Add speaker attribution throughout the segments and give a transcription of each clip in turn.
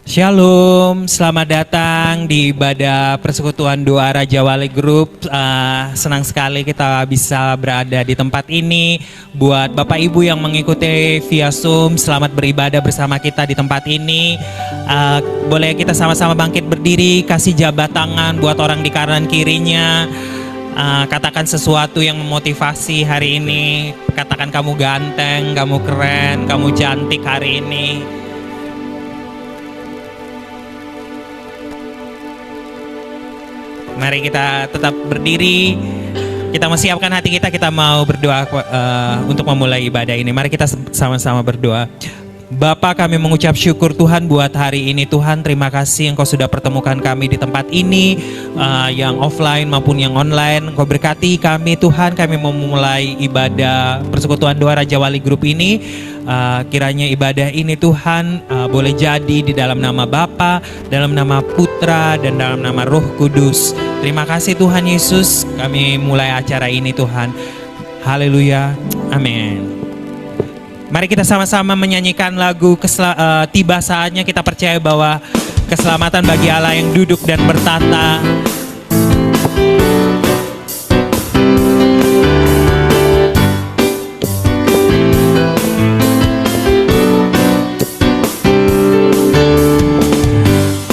Speaker 1: Shalom, selamat datang di ibadah persekutuan doa Raja Wali Group. Senang sekali kita bisa berada di tempat ini. Buat Bapak Ibu yang mengikuti via Zoom, selamat beribadah bersama kita di tempat ini. Boleh kita sama-sama bangkit berdiri, kasih jabat tangan buat orang di kanan kirinya. Katakan sesuatu yang memotivasi hari ini. Katakan kamu ganteng, kamu keren, kamu cantik hari ini. Mari kita tetap berdiri. Kita mau siapkan hati kita. Kita mau berdoa untuk memulai ibadah ini. Mari kita sama-sama berdoa. Bapa, kami mengucap syukur Tuhan buat hari ini. Tuhan, terima kasih Engkau sudah pertemukan kami di tempat ini, yang offline maupun yang online. Engkau berkati kami Tuhan. Kami mau memulai ibadah persekutuan doa Raja Wali Group ini. Kiranya ibadah ini Tuhan boleh jadi di dalam nama Bapa, dalam nama Putra, dan dalam nama Roh Kudus. Terima kasih Tuhan Yesus. Kami mulai acara ini Tuhan. Haleluya. Amin. Mari kita sama-sama menyanyikan lagu Tiba Saatnya. Kita percaya bahwa keselamatan bagi Allah yang duduk dan bertata.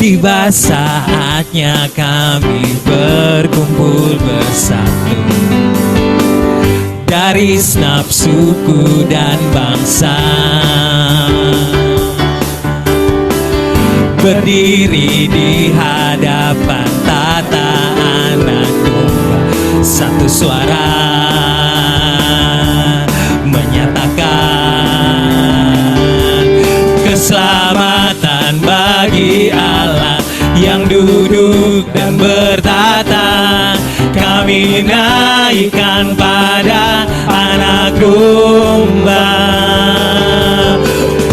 Speaker 1: Tiba saatnya kami berkumpul bersatu, dari segenap suku dan bangsa, berdiri di hadapan tata anak domba, satu suara menyatakan keselamatan bagi Allah yang duduk dan bertata. Kami naikkan pada anak domba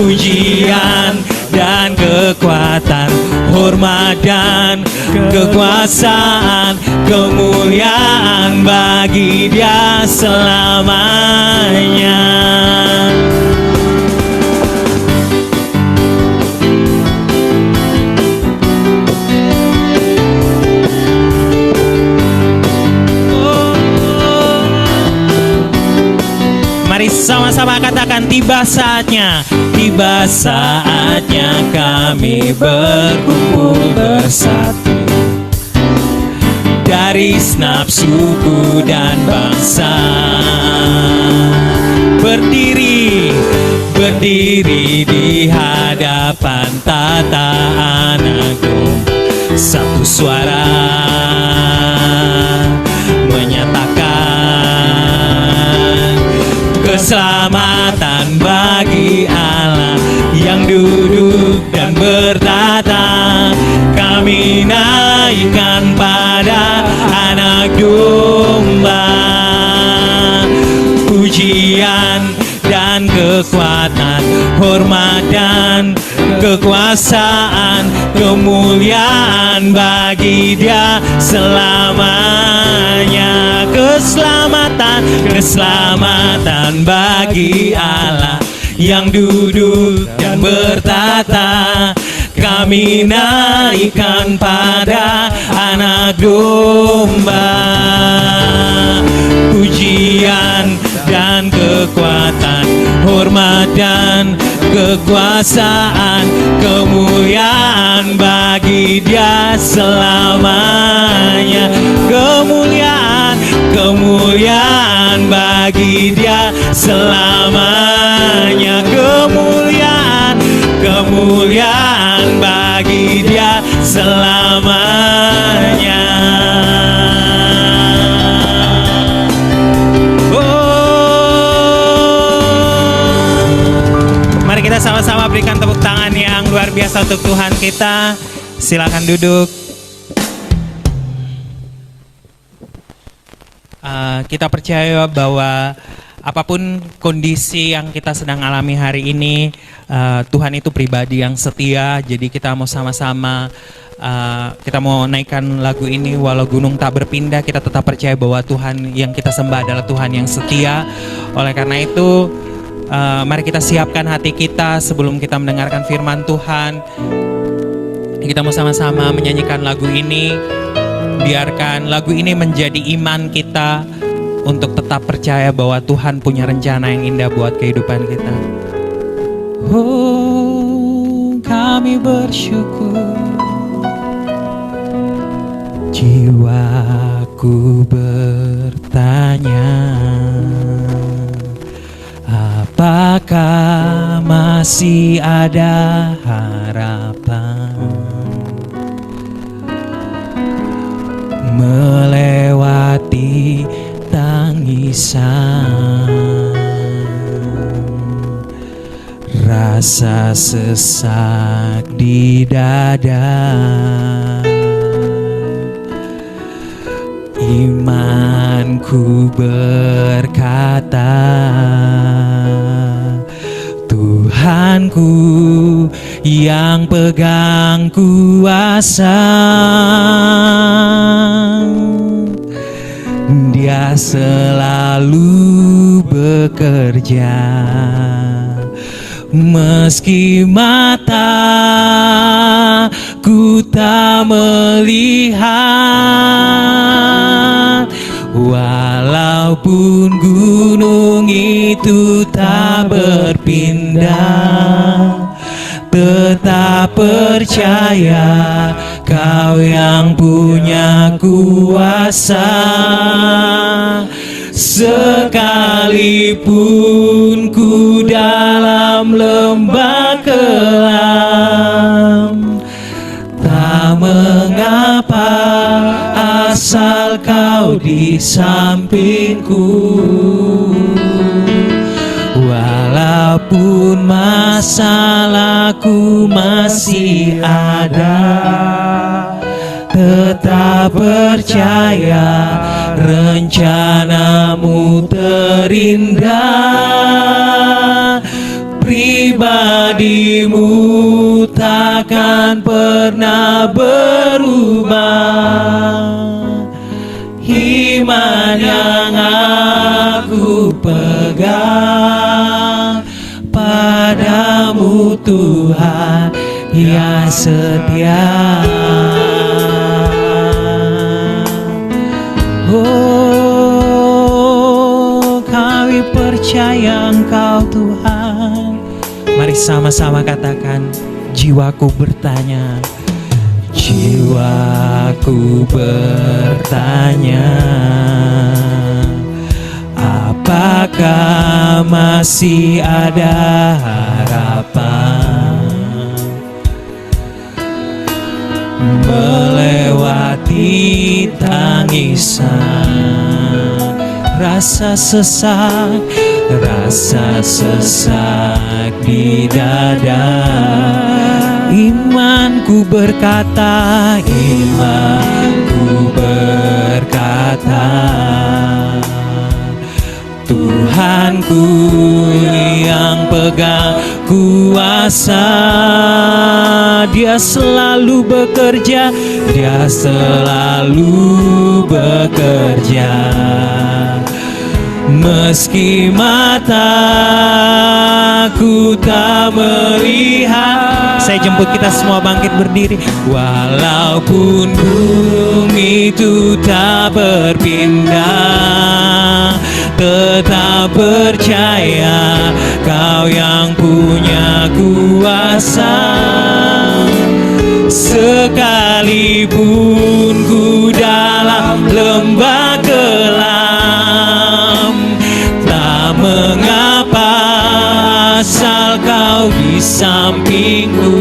Speaker 1: pujian dan kekuatan, hormat dan kekuasaan, kemuliaan bagi Dia selamanya. Sama-sama katakan tiba saatnya. Tiba saatnya kami berkumpul bersatu, dari segenap suku dan bangsa, berdiri di hadapan tata anak domba, satu suara menyatakan keselamatan bagi Allah yang duduk dan bertata. Kami naikkan pada anak domba pujian dan kekuatan, hormat dan kekuasaan, kemuliaan bagi Dia selamanya. Keselamatan bagi Allah yang duduk dan bertata. Kami naikkan pada anak domba pujian dan kekuatan, hormat dan kekuasaan, kemuliaan bagi Dia selamanya. Kemuliaan bagi Dia selamanya. Kemuliaan bagi Dia selamanya. Mari kita sama-sama berikan tepuk tangan yang luar biasa untuk Tuhan kita. Silakan duduk. Kita percaya bahwa apapun kondisi yang kita sedang alami hari ini, Tuhan itu pribadi yang setia. Jadi kita mau sama-sama, kita mau naikkan lagu ini. Walau gunung tak berpindah, kita tetap percaya bahwa Tuhan yang kita sembah adalah Tuhan yang setia. Oleh karena itu, mari kita siapkan hati kita sebelum kita mendengarkan firman Tuhan. Kita mau sama-sama menyanyikan lagu ini. Biarkan lagu ini menjadi iman kita untuk tetap percaya bahwa Tuhan punya rencana yang indah buat kehidupan kita. Oh, kami bersyukur. Jiwaku bertanya, apakah masih ada harapan melewati tangisan, rasa sesak di dada. Imanku berkata, Tuhanku yang pegang kuasa, Dia selalu bekerja meski mataku tak melihat, walaupun gunung itu tak berpindah, tetap percaya Kau yang punya kuasa. Sekalipun ku dalam lembah kelam, tak mengapa asal Kau di sampingku. Walaupun masalahku masih ada, tetap percaya rencanamu terindah. Pribadimu takkan pernah berubah. Iman yang aku pegang padamu, Tuhan yang setia. Oh, kami percaya Engkau Tuhan. Mari sama-sama katakan, jiwaku bertanya. Jiwaku bertanya, apakah masih ada harapan melewati tangisan, rasa sesak di dada. Imanku berkata, Tuhanku yang pegang kuasa, Dia selalu bekerja, Dia selalu bekerja meski mataku tak melihat. Saya jemput kita semua bangkit berdiri. Walaupun gunung itu tak berpindah, tetap percaya Kau yang punya kuasa. Sekalipun ku dalam lembah kelam, tak mengapa asal Kau di sampingku.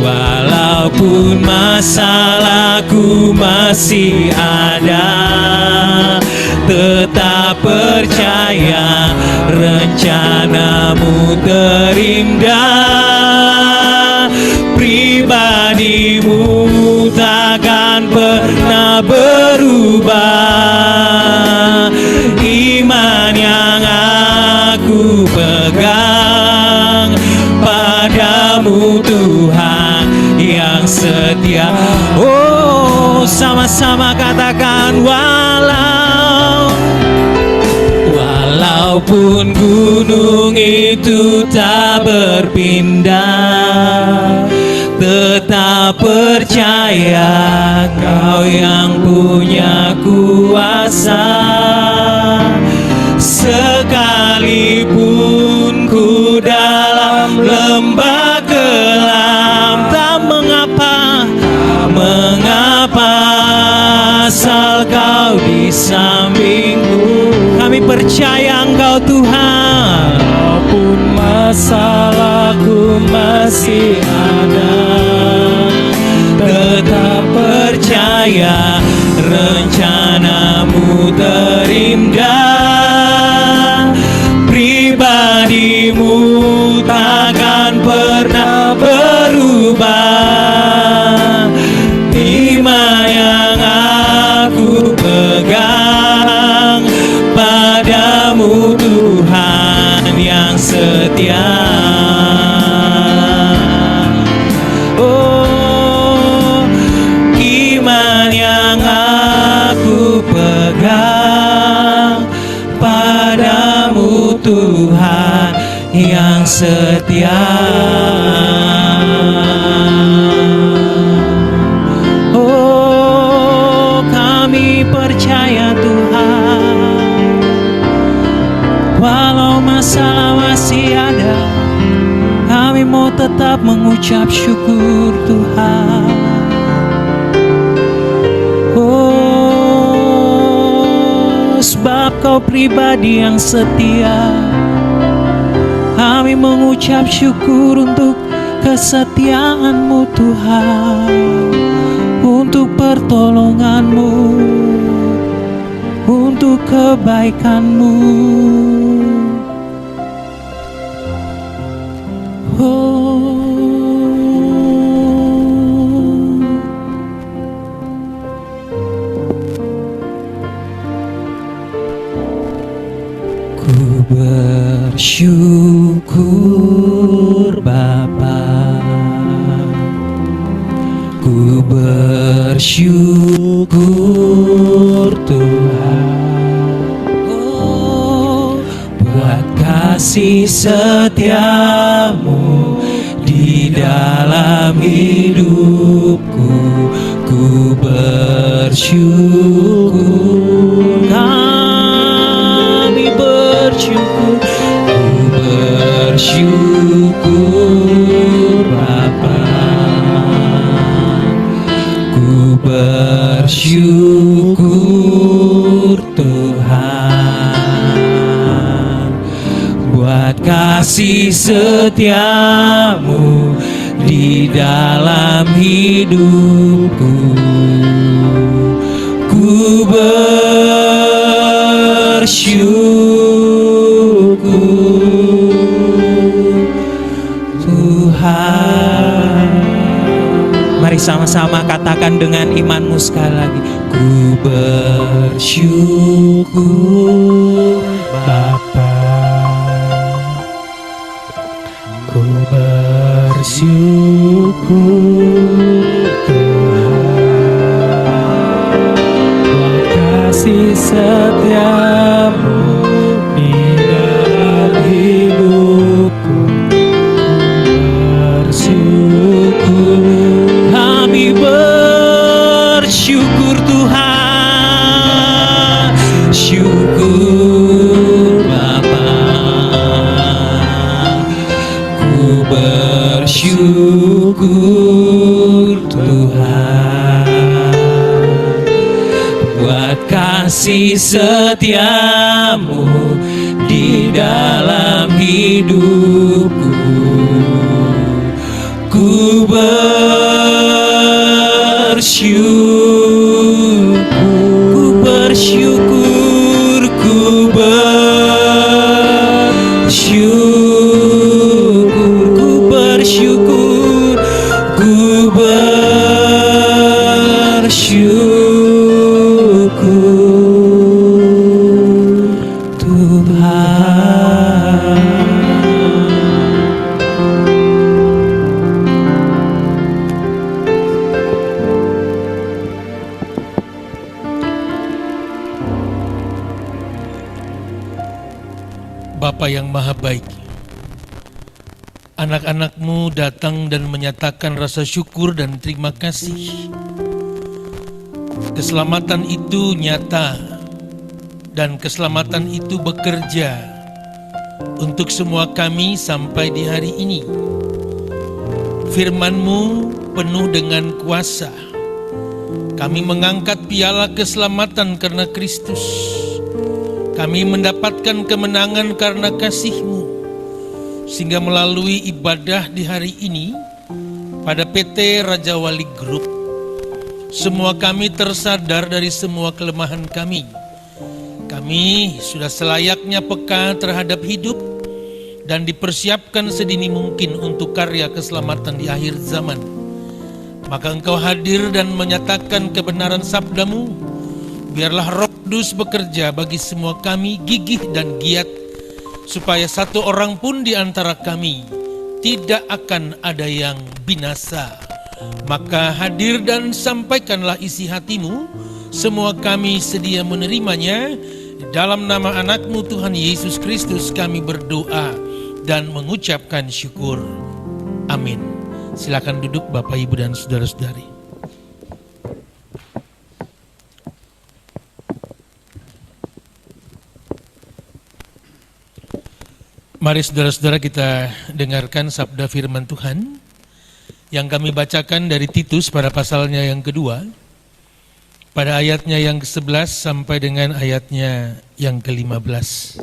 Speaker 1: Walaupun masalahku masih ada, tetap percaya rencanamu terindah. Pribadimu takkan pernah berubah. Iman yang aku pegang padamu, Tuhan yang setia. Oh, sama-sama katakan, walaupun gunung itu tak berpindah, tetap percaya Kau yang punya kuasa. Sekalipun ku dalam lembah kelam, tak mengapa, asal Kau di sampingku. Kami percaya Engkau Tuhan.
Speaker 2: Walaupun masalahku masih ada,
Speaker 1: Tetap percaya rencanamu terindah. Pribadimu takkan pernah berubah. Iman yang aku pegang padamu Tuhan yang setia. Oh, iman yang aku pegang padamu Tuhan yang setia. Oh, kami percaya Tuhan. Walau masalah masih ada, kami mau tetap mengucap syukur Tuhan. Oh, sebab Kau pribadi yang setia. Kami mengucap syukur untuk kesetiaan-Mu Tuhan, untuk pertolongan-Mu, untuk kebaikan-Mu. Ku bersyukur Bapa, ku bersyukur Tuhan, oh, buat kasih setiamu di dalam hidupku. Ku bersyukur, kami bersyukur, ku bersyukur Bapa, ku bersyukur Tuhan, buat kasih setiamu di dalam hidupku. Ku bersyukur Tuhan. Mari sama-sama katakan dengan imanmu sekali lagi. Ku bersyukur Bapa,
Speaker 2: ku bersyukur Tuhan, buat kasih setiamu di dalam hidupku. Bersyukur,
Speaker 1: kami bersyukur Tuhan. Syukur Bapa, ku bersyukur Tuhan, buat kasih setiamu di dalam hidupku. Ku bersyukur, ku bersyukur, ku bersyukur, ku bersyukur, ku bersyukur Tuhan.
Speaker 2: Bapa yang maha baik,
Speaker 3: Anak-anak-Mu datang dan menyatakan rasa syukur dan terima kasih. Keselamatan itu nyata dan keselamatan itu bekerja untuk semua kami sampai di hari ini. Firman-Mu penuh dengan kuasa. Kami mengangkat piala keselamatan karena Kristus. Kami mendapatkan kemenangan karena kasih-Mu. Sehingga melalui ibadah di hari ini pada PT Raja Wali Group, semua kami tersadar dari semua kelemahan kami. Kami sudah selayaknya peka terhadap hidup dan dipersiapkan sedini mungkin untuk karya keselamatan di akhir zaman. Maka Engkau hadir dan menyatakan kebenaran sabda-Mu. Biarlah Roh Kudus bekerja bagi semua kami gigih dan giat, supaya satu orang pun di antara kami tidak akan ada yang binasa. Maka hadir dan sampaikanlah isi hati-Mu. Semua kami sedia menerimanya. Dalam nama anak-Mu Tuhan Yesus Kristus kami berdoa dan mengucapkan syukur. Amin. Silakan duduk Bapak, Ibu, dan saudara-saudari. Mari saudara-saudara kita dengarkan sabda firman Tuhan yang kami bacakan dari Titus pada pasalnya yang kedua, pada ayatnya yang ke-11 sampai dengan ayatnya yang ke-15.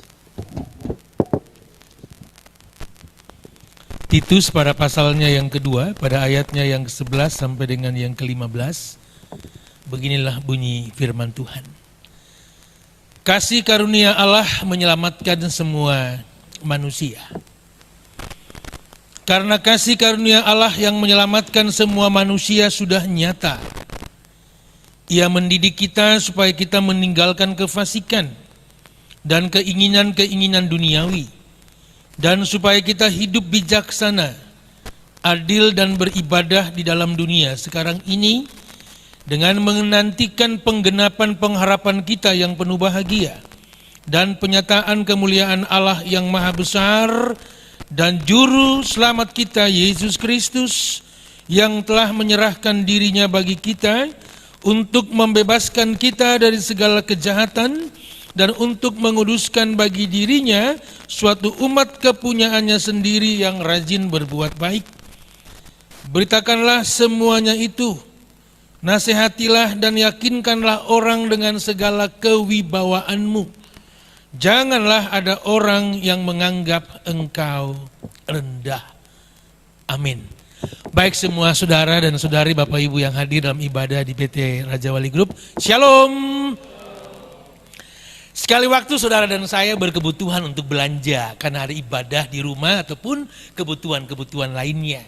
Speaker 3: Titus pada pasalnya yang kedua, pada ayatnya yang ke-11 sampai dengan yang ke-15, beginilah bunyi firman Tuhan. Kasih karunia Allah menyelamatkan semua manusia. Karena kasih karunia Allah yang menyelamatkan semua manusia sudah nyata. Ia mendidik kita supaya kita meninggalkan kefasikan dan keinginan-keinginan duniawi, dan supaya kita hidup bijaksana, adil dan beribadah di dalam dunia sekarang ini dengan menantikan penggenapan pengharapan kita yang penuh bahagia dan penyataan kemuliaan Allah yang maha besar dan juru selamat kita Yesus Kristus, yang telah menyerahkan dirinya bagi kita untuk membebaskan kita dari segala kejahatan dan untuk menguduskan bagi dirinya suatu umat kepunyaannya sendiri yang rajin berbuat baik. Beritakanlah semuanya itu, nasihatilah dan yakinkanlah orang dengan segala kewibawaanmu. Janganlah ada orang yang menganggap engkau rendah. Amin. Baik semua saudara dan saudari, Bapak Ibu yang hadir dalam ibadah di PT Raja Wali Group, Shalom. Sekali waktu saudara dan saya berkebutuhan untuk belanja karena ada ibadah di rumah ataupun kebutuhan-kebutuhan lainnya.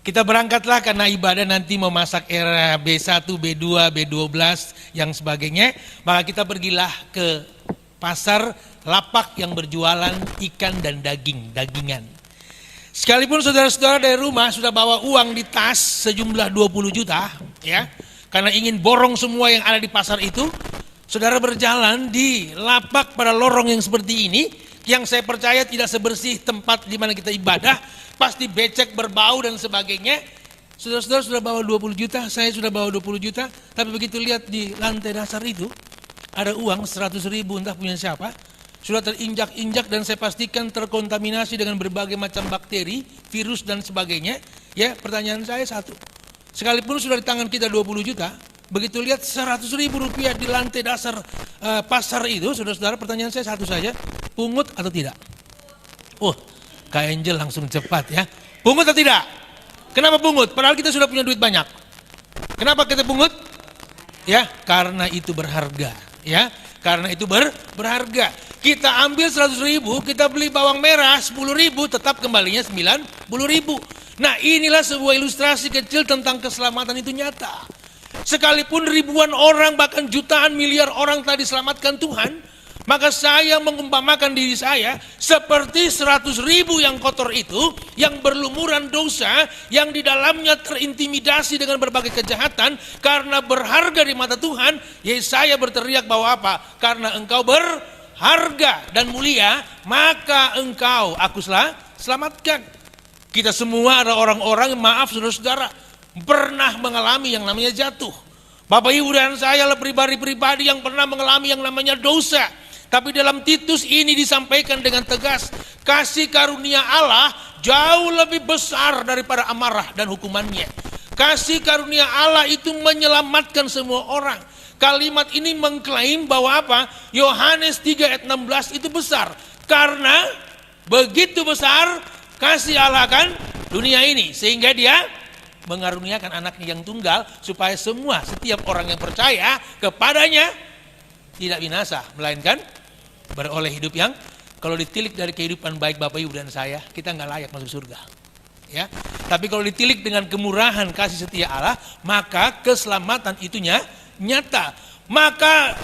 Speaker 3: Kita berangkatlah karena ibadah nanti memasak era B1, B2, B12 yang sebagainya. Maka kita pergilah ke pasar lapak yang berjualan ikan dan dagingan. Sekalipun saudara-saudara dari rumah sudah bawa uang di tas sejumlah 20 juta, ya, karena ingin borong semua yang ada di pasar itu, saudara berjalan di lapak pada lorong yang seperti ini, yang saya percaya tidak sebersih tempat di mana kita ibadah, pasti becek, berbau dan sebagainya. Saudara-saudara sudah bawa 20 juta, saya sudah bawa 20 juta, tapi begitu lihat di lantai dasar itu, ada uang 100.000 entah punya siapa, sudah terinjak-injak dan saya pastikan terkontaminasi dengan berbagai macam bakteri, virus dan sebagainya. Ya, pertanyaan saya satu, sekalipun sudah di tangan kita 20 juta, begitu lihat 100.000 rupiah di lantai dasar pasar itu, saudara-saudara, pertanyaan saya satu saja, pungut atau tidak? Oh, Kak Angel langsung cepat ya, pungut atau tidak? Kenapa pungut? Padahal kita sudah punya duit banyak. Kenapa kita pungut? Ya, karena itu berharga. Ya, karena itu berharga. Kita ambil 100.000, kita beli bawang merah 10.000, tetap kembalinya 90.000. Nah, inilah sebuah ilustrasi kecil tentang keselamatan itu nyata. Sekalipun ribuan orang, bahkan jutaan miliar orang telah diselamatkan Tuhan, maka saya mengumpamakan diri saya seperti 100.000 yang kotor itu, yang berlumuran dosa, yang di dalamnya terintimidasi dengan berbagai kejahatan. Karena berharga di mata Tuhan, Yesaya berteriak bahwa apa? Karena engkau berharga dan mulia, maka engkau aku selamatkan. Kita semua ada orang-orang, maaf saudara-saudara, pernah mengalami yang namanya jatuh. Bapak Ibu dan saya adalah pribadi-pribadi yang pernah mengalami yang namanya dosa. Tapi dalam Titus ini disampaikan dengan tegas, kasih karunia Allah jauh lebih besar daripada amarah dan hukumannya. Kasih karunia Allah itu menyelamatkan semua orang. Kalimat ini mengklaim bahwa apa? Yohanes 3 ayat 16 itu besar. Karena begitu besar kasih Allah akan dunia ini. Sehingga dia mengaruniakan anaknya yang tunggal. Supaya semua, setiap orang yang percaya kepadanya tidak binasa. Melainkan beroleh hidup yang, kalau ditilik dari kehidupan baik Bapak Ibu dan saya, kita nggak layak masuk surga. Ya, tapi kalau ditilik dengan kemurahan kasih setia Allah, maka keselamatan itunya nyata. Maka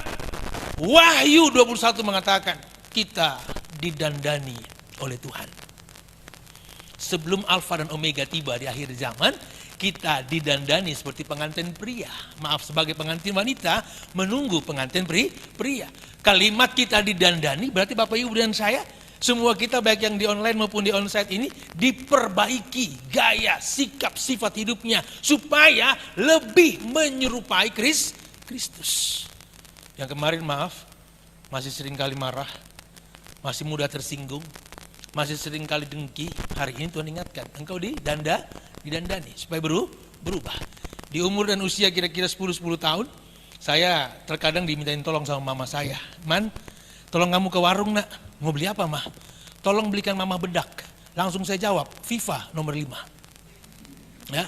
Speaker 3: Wahyu 21 mengatakan kita didandani oleh Tuhan. Sebelum Alfa dan Omega tiba di akhir zaman, kita didandani seperti pengantin pria. Maaf, sebagai pengantin wanita menunggu pengantin pria. Kalimat kita didandani berarti Bapak Ibu dan saya, semua kita baik yang di online maupun di onsite ini diperbaiki gaya, sikap, sifat hidupnya supaya lebih menyerupai Kristus. Yang kemarin maaf, masih sering kali marah, masih mudah tersinggung, masih sering kali dengki. Hari ini Tuhan ingatkan, engkau didandani supaya berubah. Di umur dan usia kira-kira 10 tahun, saya terkadang dimintain tolong sama mama saya. Man, tolong kamu ke warung nak, mau beli apa mah? Tolong belikan mama bedak. Langsung saya jawab, FIFA nomor 5. Ya,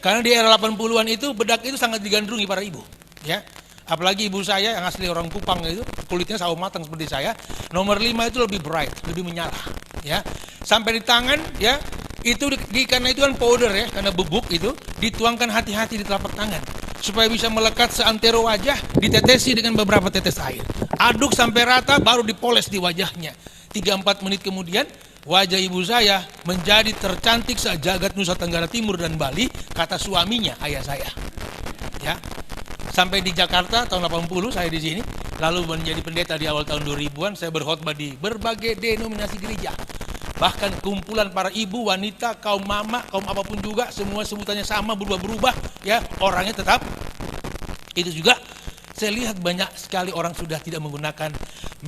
Speaker 3: karena di era 80-an itu bedak itu sangat digandrungi para ibu. Ya, apalagi ibu saya yang asli orang Kupang itu, kulitnya sawo matang seperti saya. Nomor 5 itu lebih bright, lebih menyala. Ya, sampai di tangan, ya, itu karena itu kan powder ya, karena bubuk itu dituangkan hati-hati di telapak tangan supaya bisa melekat seantero wajah, ditetesi dengan beberapa tetes air. Aduk sampai rata baru dipoles di wajahnya. 3-4 menit kemudian wajah ibu saya menjadi tercantik sejagat Nusa Tenggara Timur dan Bali, kata suaminya, ayah saya. Ya. Sampai di Jakarta tahun 80 saya di sini, lalu menjadi pendeta di awal tahun 2000-an, saya berkhotbah di berbagai denominasi gereja. Bahkan kumpulan para ibu, wanita, kaum mama, kaum apapun juga, semua sebutannya sama, berubah-berubah, ya, orangnya tetap. Itu juga saya lihat banyak sekali orang sudah tidak menggunakan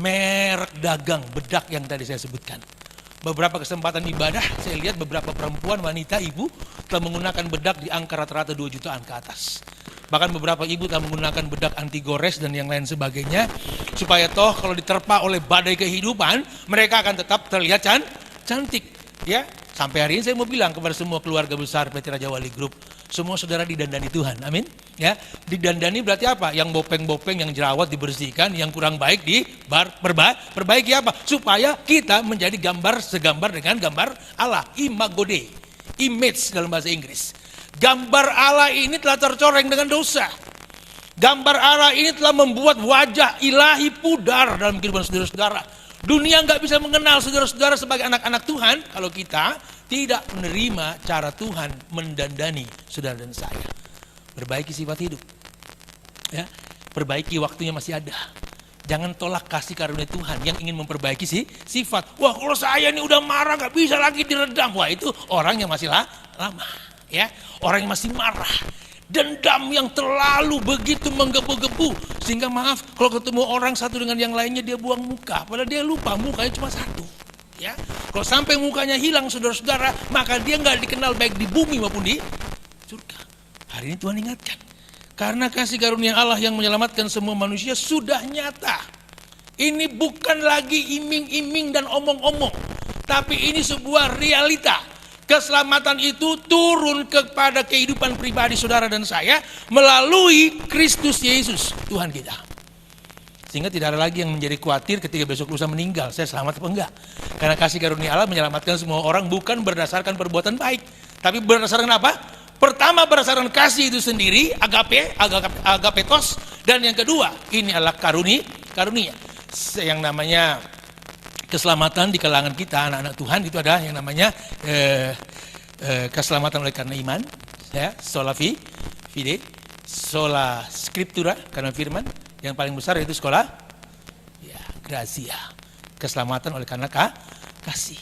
Speaker 3: merek dagang bedak yang tadi saya sebutkan. Beberapa kesempatan ibadah, saya lihat beberapa perempuan, wanita, ibu telah menggunakan bedak di angka rata-rata 2 jutaan ke atas. Bahkan beberapa ibu telah menggunakan bedak anti gores dan yang lain sebagainya, supaya toh kalau diterpa oleh badai kehidupan, mereka akan tetap terlihat cantik, ya. Sampai hari ini saya mau bilang kepada semua keluarga besar PT Raja Wali Group, semua saudara didandani Tuhan, amin. Ya, didandani berarti apa? Yang bopeng-bopeng, yang jerawat dibersihkan, yang kurang baik perbaiki apa? Supaya kita menjadi segambar dengan gambar Allah, imago Dei, image dalam bahasa Inggris. Gambar Allah ini telah tercoreng dengan dosa. Gambar Allah ini telah membuat wajah ilahi pudar dalam kehidupan saudara-saudara. Dunia nggak bisa mengenal saudara-saudara sebagai anak-anak Tuhan kalau kita tidak menerima cara Tuhan mendandani saudara dan saya. Perbaiki sifat hidup, ya. Perbaiki waktunya masih ada. Jangan tolak kasih karunia Tuhan yang ingin memperbaiki sifat. Wah, kalau saya ini udah marah nggak bisa lagi diredam. Wah, itu orang yang masih lama, ya. Orang yang masih marah. Dendam yang terlalu begitu menggebu-gebu sehingga maaf kalau ketemu orang satu dengan yang lainnya dia buang muka, padahal dia lupa mukanya cuma satu, ya. Kalau sampai mukanya hilang saudara-saudara, maka dia nggak dikenal baik di bumi maupun di surga. Hari ini Tuhan ingatkan, karena kasih karunia Allah yang menyelamatkan semua manusia sudah nyata. Ini bukan lagi iming-iming dan omong-omong, tapi ini sebuah realita. Keselamatan itu turun kepada kehidupan pribadi saudara dan saya melalui Kristus Yesus, Tuhan kita. Sehingga tidak ada lagi yang menjadi khawatir ketika besok lusa meninggal, saya selamat apa enggak. Karena kasih karunia Allah menyelamatkan semua orang bukan berdasarkan perbuatan baik, tapi berdasarkan apa? Pertama berdasarkan kasih itu sendiri, agapetos, dan yang kedua ini adalah karunia. Yang namanya keselamatan di kalangan kita anak-anak Tuhan itu ada yang namanya keselamatan oleh karena iman, ya, sola fide, sola scriptura karena firman. Yang paling besar itu sekolah, ya, gracia, keselamatan oleh karena kasih.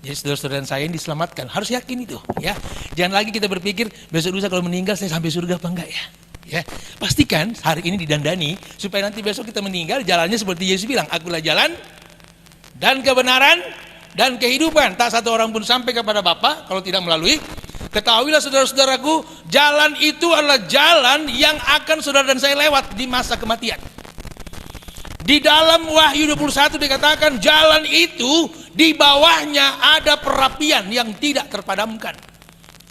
Speaker 3: Jadi saudara-saudara dan saya yang diselamatkan. Harus yakin itu, ya. Jangan lagi kita berpikir besok lusa kalau meninggal saya sampai surga apa enggak ya. Ya, pastikan hari ini didandani supaya nanti besok kita meninggal jalannya seperti Yesus bilang, akulah jalan dan kebenaran dan kehidupan. Tak satu orang pun sampai kepada Bapa kalau tidak melalui. Ketahuilah saudara-saudaraku, jalan itu adalah jalan yang akan saudara dan saya lewat di masa kematian. Di dalam Wahyu 21 dikatakan jalan itu di bawahnya ada perapian yang tidak terpadamkan.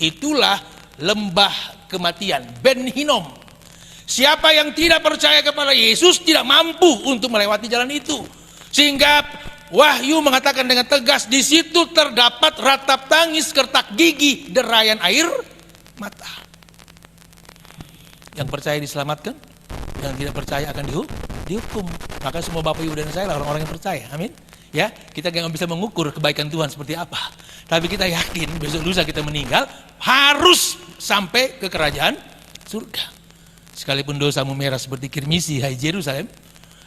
Speaker 3: Itulah lembah kematian, Ben Hinnom. Siapa yang tidak percaya kepada Yesus tidak mampu untuk melewati jalan itu. Sehingga Wahyu mengatakan dengan tegas, di situ terdapat ratap tangis, kertak gigi, derayan air mata. Yang percaya diselamatkan, yang tidak percaya akan dihukum. Maka semua Bapak Ibu dan saya lah orang-orang yang percaya. Amin. Ya, kita nggak bisa mengukur kebaikan Tuhan seperti apa. Tapi kita yakin besok lusa kita meninggal harus sampai ke kerajaan surga. Sekalipun dosamu merah seperti kirmisi, hai Yerusalem,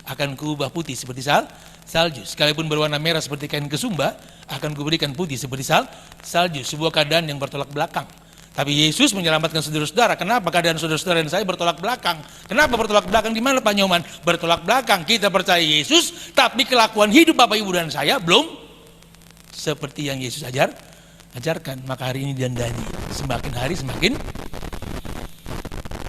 Speaker 3: akan kuubah putih seperti salju. Sekalipun berwarna merah seperti kain kesumba, akan kuberikan putih seperti salju. Sebuah keadaan yang bertolak belakang. Tapi Yesus menyelamatkan saudara-saudara. Kenapa keadaan saudara-saudara dan saya bertolak belakang? Kenapa bertolak belakang? Di mana Pak Nyoman? Bertolak belakang. Kita percaya Yesus, tapi kelakuan hidup Bapak Ibu dan saya belum seperti yang Yesus ajarkan. Maka hari ini dandani. Semakin hari semakin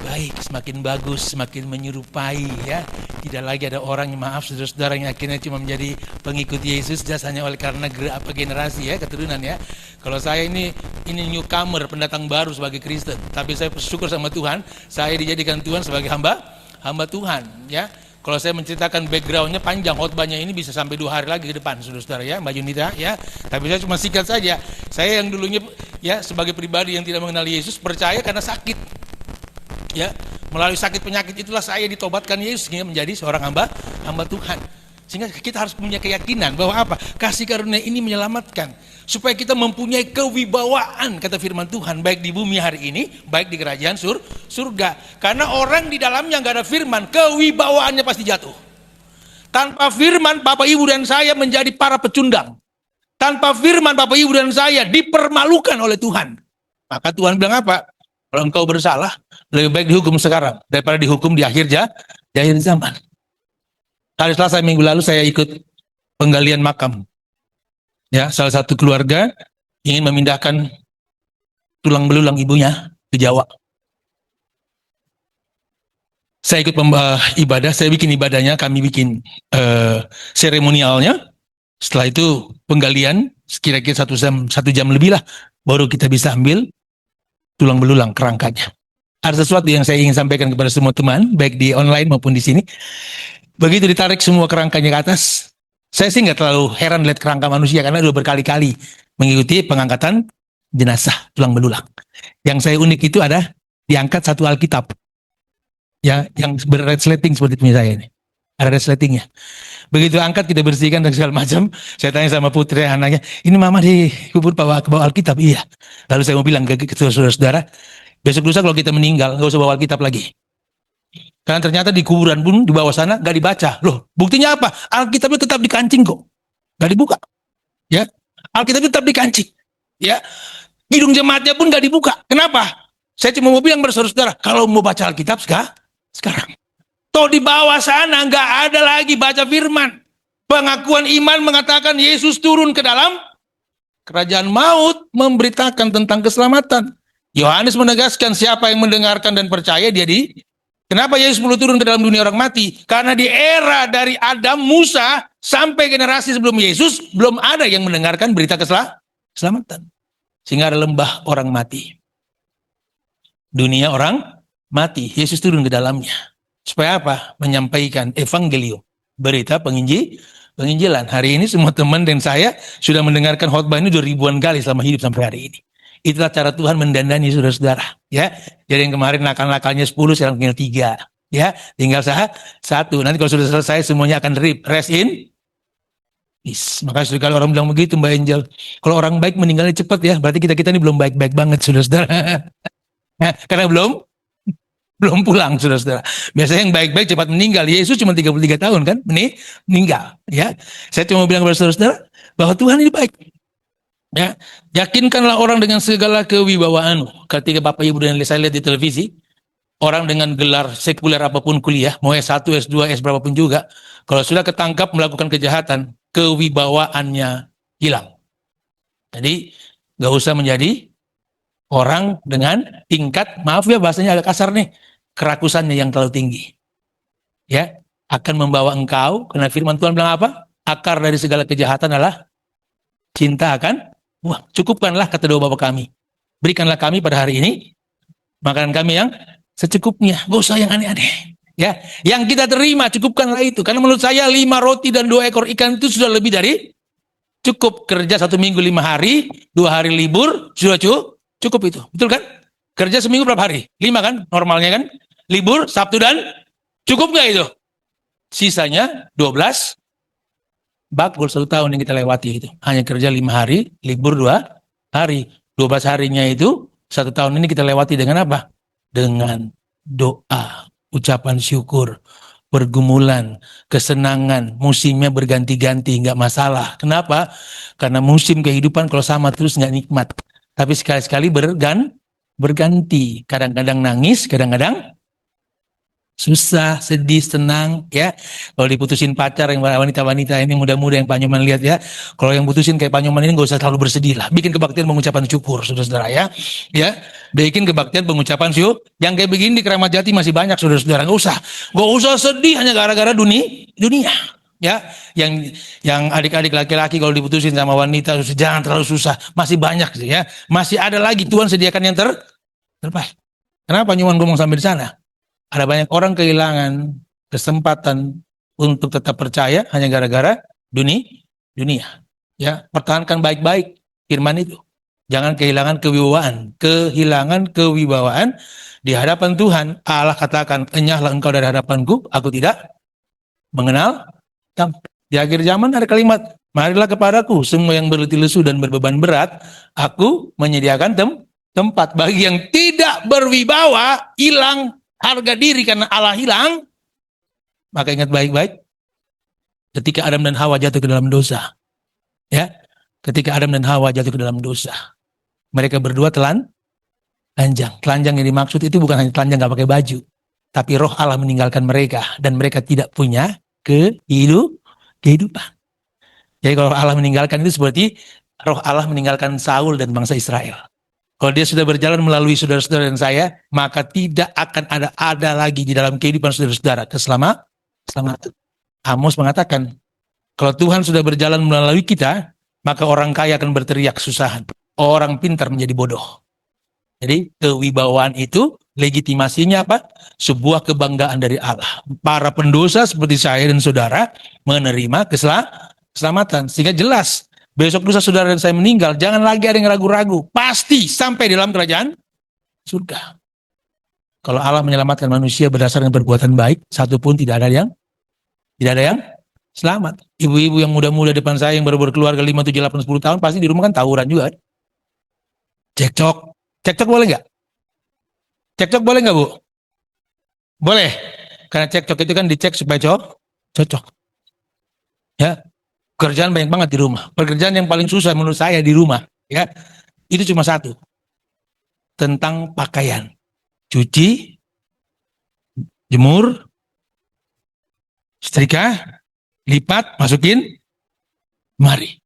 Speaker 3: baik, semakin bagus, semakin menyerupai, ya. Tidak lagi ada orang yang, maaf saudara-saudara, yang akhirnya cuma menjadi pengikut Yesus jasanya oleh karena generasi, ya, keturunan, ya. Kalau saya ini newcomer, pendatang baru sebagai Kristen, tapi saya bersyukur sama Tuhan, saya dijadikan Tuhan sebagai hamba Tuhan, ya. Kalau saya menceritakan backgroundnya panjang, khotbahnya ini bisa sampai 2 hari lagi ke depan, saudara-saudara, ya, Mbak Junita, ya. Tapi saya cuma singkat saja. Saya yang dulunya, ya, sebagai pribadi yang tidak mengenal Yesus, percaya karena sakit, ya. Melalui sakit penyakit itulah saya ditobatkan Yesus sehingga menjadi seorang hamba Tuhan. Sehingga kita harus punya keyakinan bahwa apa? Kasih karunia ini menyelamatkan. Supaya kita mempunyai kewibawaan, kata firman Tuhan, baik di bumi hari ini, baik di kerajaan surga. Karena orang di dalamnya nggak ada firman, kewibawaannya pasti jatuh. Tanpa firman, Bapak Ibu dan saya menjadi para pecundang. Tanpa firman, Bapak Ibu dan saya dipermalukan oleh Tuhan. Maka Tuhan bilang apa? Kalau engkau bersalah, lebih baik dihukum sekarang daripada dihukum di akhir zaman. Hari Selasa minggu lalu saya ikut penggalian makam. Ya, salah satu keluarga ingin memindahkan tulang belulang ibunya ke Jawa. Saya ikut ibadah, saya bikin ibadahnya, kami bikin seremonialnya. Setelah itu penggalian, kira-kira 1 jam lebih lah, baru kita bisa ambil tulang belulang kerangkanya. Ada sesuatu yang saya ingin sampaikan kepada semua teman, baik di online maupun di sini. Begitu ditarik semua kerangkanya ke atas, saya sih nggak terlalu heran lihat kerangka manusia karena udah berkali-kali mengikuti pengangkatan jenazah tulang belulang. Yang saya unik itu ada diangkat satu Alkitab, ya, yang berresleting seperti punya saya ini. Ada resletingnya. Begitu angkat kita bersihkan dan segala macam. Saya tanya sama putri anaknya, ini mama dikubur bawa Alkitab? Iya. Lalu saya mau bilang ke saudara-saudara, besok lusa kalau kita meninggal nggak usah bawa Alkitab lagi. Karena ternyata di kuburan pun di bawah sana nggak dibaca. Loh, buktinya apa? Alkitabnya tetap di kancing kok, nggak dibuka. Ya, Alkitabnya tetap di kancing. Ya, hidung jemaatnya pun nggak dibuka. Kenapa? Saya cuma mau bilang kepada saudara-saudara, kalau mau baca Alkitab sekarang. Toh di bawah sana nggak ada lagi baca firman. Pengakuan iman mengatakan Yesus turun ke dalam kerajaan maut, memberitakan tentang keselamatan. Yohanes menegaskan siapa yang mendengarkan dan percaya dia di. Kenapa Yesus perlu turun ke dalam dunia orang mati? Karena di era dari Adam, Musa sampai generasi sebelum Yesus belum ada yang mendengarkan berita keselamatan. Sehingga ada lembah orang mati. Dunia orang mati, Yesus turun ke dalamnya. Supaya apa? Menyampaikan evangelium, berita penginjilan. Hari ini semua teman dan saya sudah mendengarkan khotbah ini 2000-an kali selama hidup sampai hari ini. Itulah cara Tuhan mendandani saudara-saudara, ya. Jadi yang kemarin nakal-nakalnya 10, sekarang tinggal 3, ya. Tinggal 1. Nanti kalau sudah selesai semuanya akan rest in peace. Maka sekali orang bilang begitu, Mbak Angel. Kalau orang baik meninggalnya cepat, ya. Berarti kita ini belum baik-baik banget, saudara-saudara. Karena belum pulang, saudara-saudara. Biasanya yang baik-baik cepat meninggal. Yesus cuma 33 tahun kan meninggal, ya. Saya cuma bilang kepada saudara-saudara bahwa Tuhan ini baik. Ya, yakinkanlah orang dengan segala kewibawaan. Ketika Bapak Ibu dan saya lihat di televisi, orang dengan gelar sekuler apapun kuliah, mau S1, S2, S berapapun juga, kalau sudah ketangkap melakukan kejahatan, kewibawaannya hilang. Jadi, nggak usah menjadi orang dengan tingkat, maaf ya bahasanya agak kasar nih, kerakusannya yang terlalu tinggi. Ya, akan membawa engkau, karena firman Tuhan bilang apa? Akar dari segala kejahatan adalah cinta akan wah, cukupkanlah kata doa Bapa kami. Berikanlah kami pada hari ini makanan kami yang secukupnya. Gak usah yang aneh-aneh. Ya, yang kita terima cukupkanlah itu. Karena menurut saya 5 roti dan 2 ekor ikan itu sudah lebih dari cukup. Kerja 1 minggu 5 hari, 2 hari libur sudah cukup itu. Betul kan? Kerja seminggu berapa hari? 5 kan? Normalnya kan? Libur Sabtu dan cukup nggak itu? Sisanya 12 bakul 1 tahun yang kita lewati itu. Hanya kerja 5 hari, libur 2 hari. 12 harinya itu 1 tahun ini kita lewati dengan apa? Dengan doa, ucapan syukur, pergumulan, kesenangan, musimnya berganti-ganti, nggak masalah. Kenapa? Karena musim kehidupan kalau sama terus nggak nikmat. Tapi sekali-sekali berganti. Kadang-kadang nangis, kadang-kadang susah, sedih, senang, ya. Kalau diputusin pacar yang wanita-wanita ini muda-muda yang Pak Nyoman lihat ya, kalau yang putusin kayak Pak Nyoman ini nggak usah terlalu bersedih lah. Bikin kebaktian pengucapan syukur, saudara-saudara ya. Ya, bikin kebaktian pengucapan syukur. Yang kayak begini di Keramat Jati masih banyak saudara-saudara. Nggak usah sedih hanya gara-gara dunia. Ya, yang adik-adik laki-laki kalau diputusin sama wanita jangan terlalu susah. Masih banyak sih ya. Masih ada lagi Tuhan sediakan yang terbaik. Kenapa Nyoman ngomong sampai di sana? Ada banyak orang kehilangan kesempatan untuk tetap percaya hanya gara-gara dunia. Ya, pertahankan baik-baik firman itu. Jangan kehilangan kewibawaan. Kehilangan kewibawaan di hadapan Tuhan. Allah katakan, enyahlah engkau dari hadapanku, aku tidak mengenal kamu. Di akhir zaman ada kalimat, marilah kepadaku semua yang berletih lesu dan berbeban berat, aku menyediakan tempat bagi yang tidak berwibawa, hilang harga diri karena Allah hilang. Maka ingat baik-baik, ketika Adam dan Hawa jatuh ke dalam dosa, ya, ketika Adam dan Hawa jatuh ke dalam dosa, mereka berdua telanjang. Telanjang yang dimaksud itu bukan hanya telanjang gak pakai baju, tapi roh Allah meninggalkan mereka dan mereka tidak punya kehidupan. Jadi kalau Allah meninggalkan itu seperti roh Allah meninggalkan Saul dan bangsa Israel. Kalau dia sudah berjalan melalui saudara-saudara dan saya, maka tidak akan ada lagi di dalam kehidupan saudara-saudara keselamatan. Amos mengatakan, kalau Tuhan sudah berjalan melalui kita, maka orang kaya akan berteriak kesusahan. Orang pintar menjadi bodoh. Jadi kewibawaan itu legitimasinya apa? Sebuah kebanggaan dari Allah. Para pendosa seperti saya dan saudara menerima keselamatan. Sehingga jelas, besok lusa saudara dan saya meninggal, jangan lagi ada yang ragu-ragu. Pasti sampai di dalam kerajaan surga. Kalau Allah menyelamatkan manusia berdasarkan perbuatan baik, satu pun tidak ada yang selamat. Ibu-ibu yang muda-muda depan saya yang baru berkeluarga 5, 7, 8, 10 tahun, pasti di rumah kan tawuran juga. Cekcok boleh nggak? Cekcok boleh nggak, Bu? Boleh. Karena cekcok itu kan dicek supaya cocok. Ya. Pekerjaan banyak banget di rumah. Pekerjaan yang paling susah menurut saya di rumah, ya, itu cuma satu. Tentang pakaian. Cuci, jemur, setrika, lipat, masukin, mari.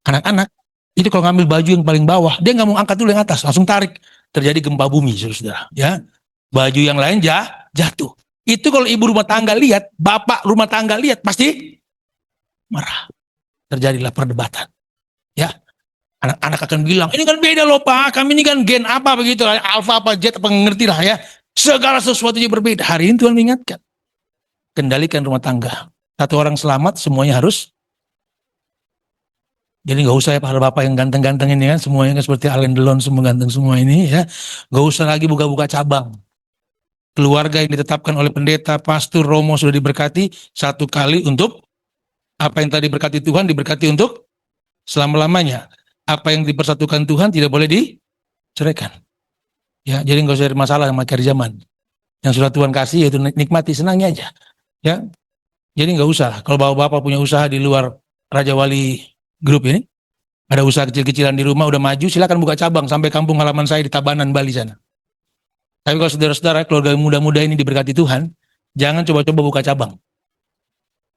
Speaker 3: Anak-anak, itu kalau ngambil baju yang paling bawah, dia nggak mau angkat dulu yang atas, langsung tarik. Terjadi gempa bumi, saudara. Ya, baju yang lain jatuh. Itu kalau ibu rumah tangga lihat, bapak rumah tangga lihat, pasti marah. Terjadilah perdebatan. Ya, anak-anak akan bilang, ini kan beda loh Pak, kami ini kan gen apa begitu, alfa apa jet apa ngerti lah ya. Segala sesuatunya berbeda. Hari ini Tuhan mengingatkan, kendalikan rumah tangga. Satu orang selamat, semuanya harus. Jadi nggak usah ya para bapak yang ganteng-ganteng ini kan, semuanya kan seperti Alain Delon semua ganteng semua ini ya. Nggak usah lagi buka-buka cabang. Keluarga yang ditetapkan oleh pendeta, pastor, romo sudah diberkati satu kali untuk apa yang tadi diberkati Tuhan diberkati untuk selama-lamanya. Apa yang dipersatukan Tuhan tidak boleh diceraikan. Ya, jadi nggak usah ada masalah sama akhir zaman. Yang sudah Tuhan kasih yaitu nikmati, senangnya aja. Ya, jadi nggak usah. Kalau bapak-bapak punya usaha di luar Raja Wali Grup ini, Ada usaha kecil-kecilan di rumah udah maju, silakan buka cabang sampai kampung halaman saya di Tabanan, Bali sana. Tapi kalau saudara-saudara keluarga muda-muda ini diberkati Tuhan, jangan coba-coba buka cabang.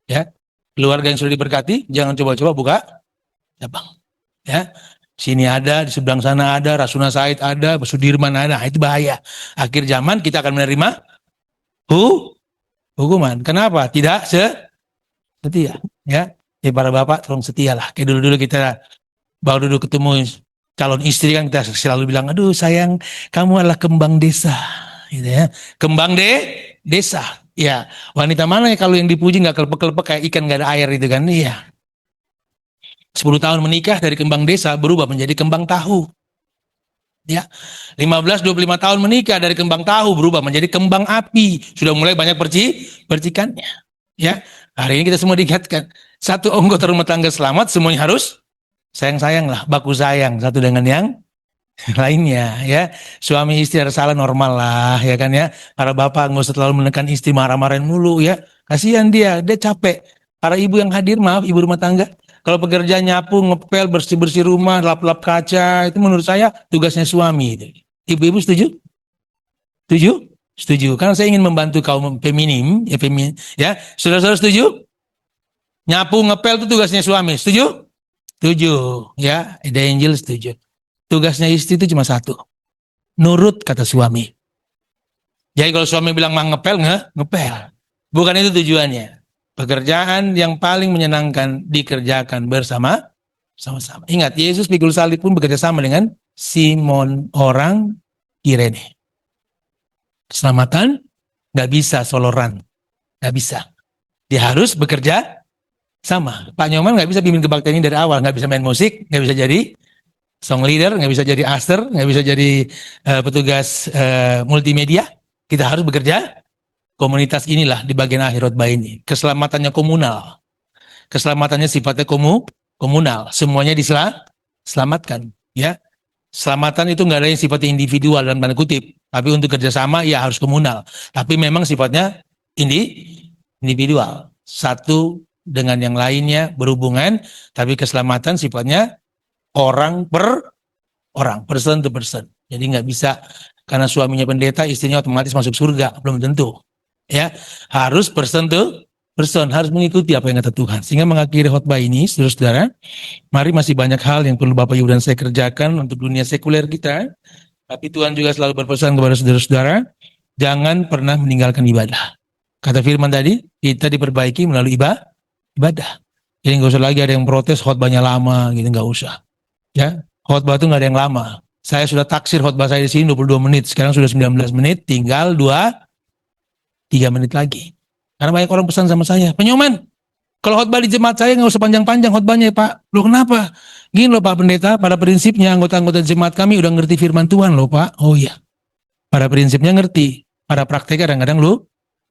Speaker 3: Ya, keluarga yang sudah diberkati, jangan coba-coba buka cabang. Ya, sini ada, di seberang sana ada, Rasuna Said ada, Sudirman ada, nah, itu bahaya. Akhir zaman kita akan menerima hukuman. Kenapa? Tidak setia. Ya, para bapak tolong setialah. Kayak dulu-dulu kita baru dulu ketemu calon istri kan kita selalu bilang, aduh sayang, kamu adalah kembang desa, gitu ya. Kembang desa. Ya, wanita mana ya kalau yang dipuji nggak kelepek-kelepek kayak ikan nggak ada air itu kan? Iya. 10 tahun menikah dari kembang desa berubah menjadi kembang tahu. Ya, 15-25 tahun menikah dari kembang tahu berubah menjadi kembang api. Sudah mulai banyak percikannya. Ya, hari ini kita semua diingatkan, satu anggota rumah tangga selamat, semuanya harus sayang-sayang lah, baku sayang satu dengan yang lainnya. Ya, suami istri ada salah normal lah, ya kan ya. Para bapak nggak usah terlalu menekan istri, marah-marahin mulu ya. Kasihan dia capek. Para ibu yang hadir, maaf, ibu rumah tangga, kalau pekerja nyapu, ngepel, bersih-bersih rumah, lap-lap kaca, itu menurut saya tugasnya suami. Ibu-ibu setuju? Setuju? Setuju. Karena saya ingin membantu kaum feminim, ya. Saudara-saudara setuju? Nyapu, ngepel itu tugasnya suami. Setuju? Setuju. Ya, The Angel setuju. Tugasnya istri itu cuma satu. Nurut kata suami. Jadi kalau suami bilang mah ngepel, ngepel. Bukan itu tujuannya. Pekerjaan yang paling menyenangkan dikerjakan sama-sama. Ingat, Yesus pikul salib pun bekerja sama dengan Simon orang Kirene. Keselamatan nggak bisa soloran, nggak bisa. Dia harus bekerja sama. Pak Nyoman nggak bisa pimpin kebaktian ini dari awal, nggak bisa main musik, nggak bisa jadi song leader, nggak bisa jadi aster, nggak bisa jadi petugas multimedia. Kita harus bekerja. Komunitas inilah di bagian akhir khotbah ini. Keselamatannya komunal. Keselamatannya sifatnya komunal. Semuanya diselamatkan. Ya, selamatan itu nggak ada yang sifatnya individual dalam tanda kutip. Tapi untuk kerjasama ya harus komunal. Tapi memang sifatnya individual. Satu dengan yang lainnya berhubungan. Tapi keselamatan sifatnya orang per orang, person to person. Jadi nggak bisa karena suaminya pendeta, istrinya otomatis masuk surga. Belum tentu. Ya, harus person to person, harus mengikuti apa yang kata Tuhan. Sehingga mengakhiri khotbah ini, saudara-saudara, mari masih banyak hal yang perlu Bapak Ibu dan saya kerjakan untuk dunia sekuler kita. Tapi Tuhan juga selalu berpesan kepada saudara-saudara, jangan pernah meninggalkan ibadah. Kata firman tadi, kita diperbaiki melalui ibadah. Jadi nggak usah lagi ada yang protes khotbahnya lama, gitu, nggak usah. Ya, khotbah itu nggak ada yang lama. Saya sudah taksir khotbah saya di sini 22 menit, sekarang sudah 19 menit, tinggal 3 menit lagi. Karena banyak orang pesan sama saya, Pak Nyoman, kalau khotbah di jemaat saya nggak usah panjang-panjang khotbahnya Pak. Loh kenapa? Gini loh Pak Pendeta, pada prinsipnya anggota-anggota jemaat kami udah ngerti firman Tuhan loh Pak. Oh iya, pada prinsipnya ngerti, pada prakteknya kadang-kadang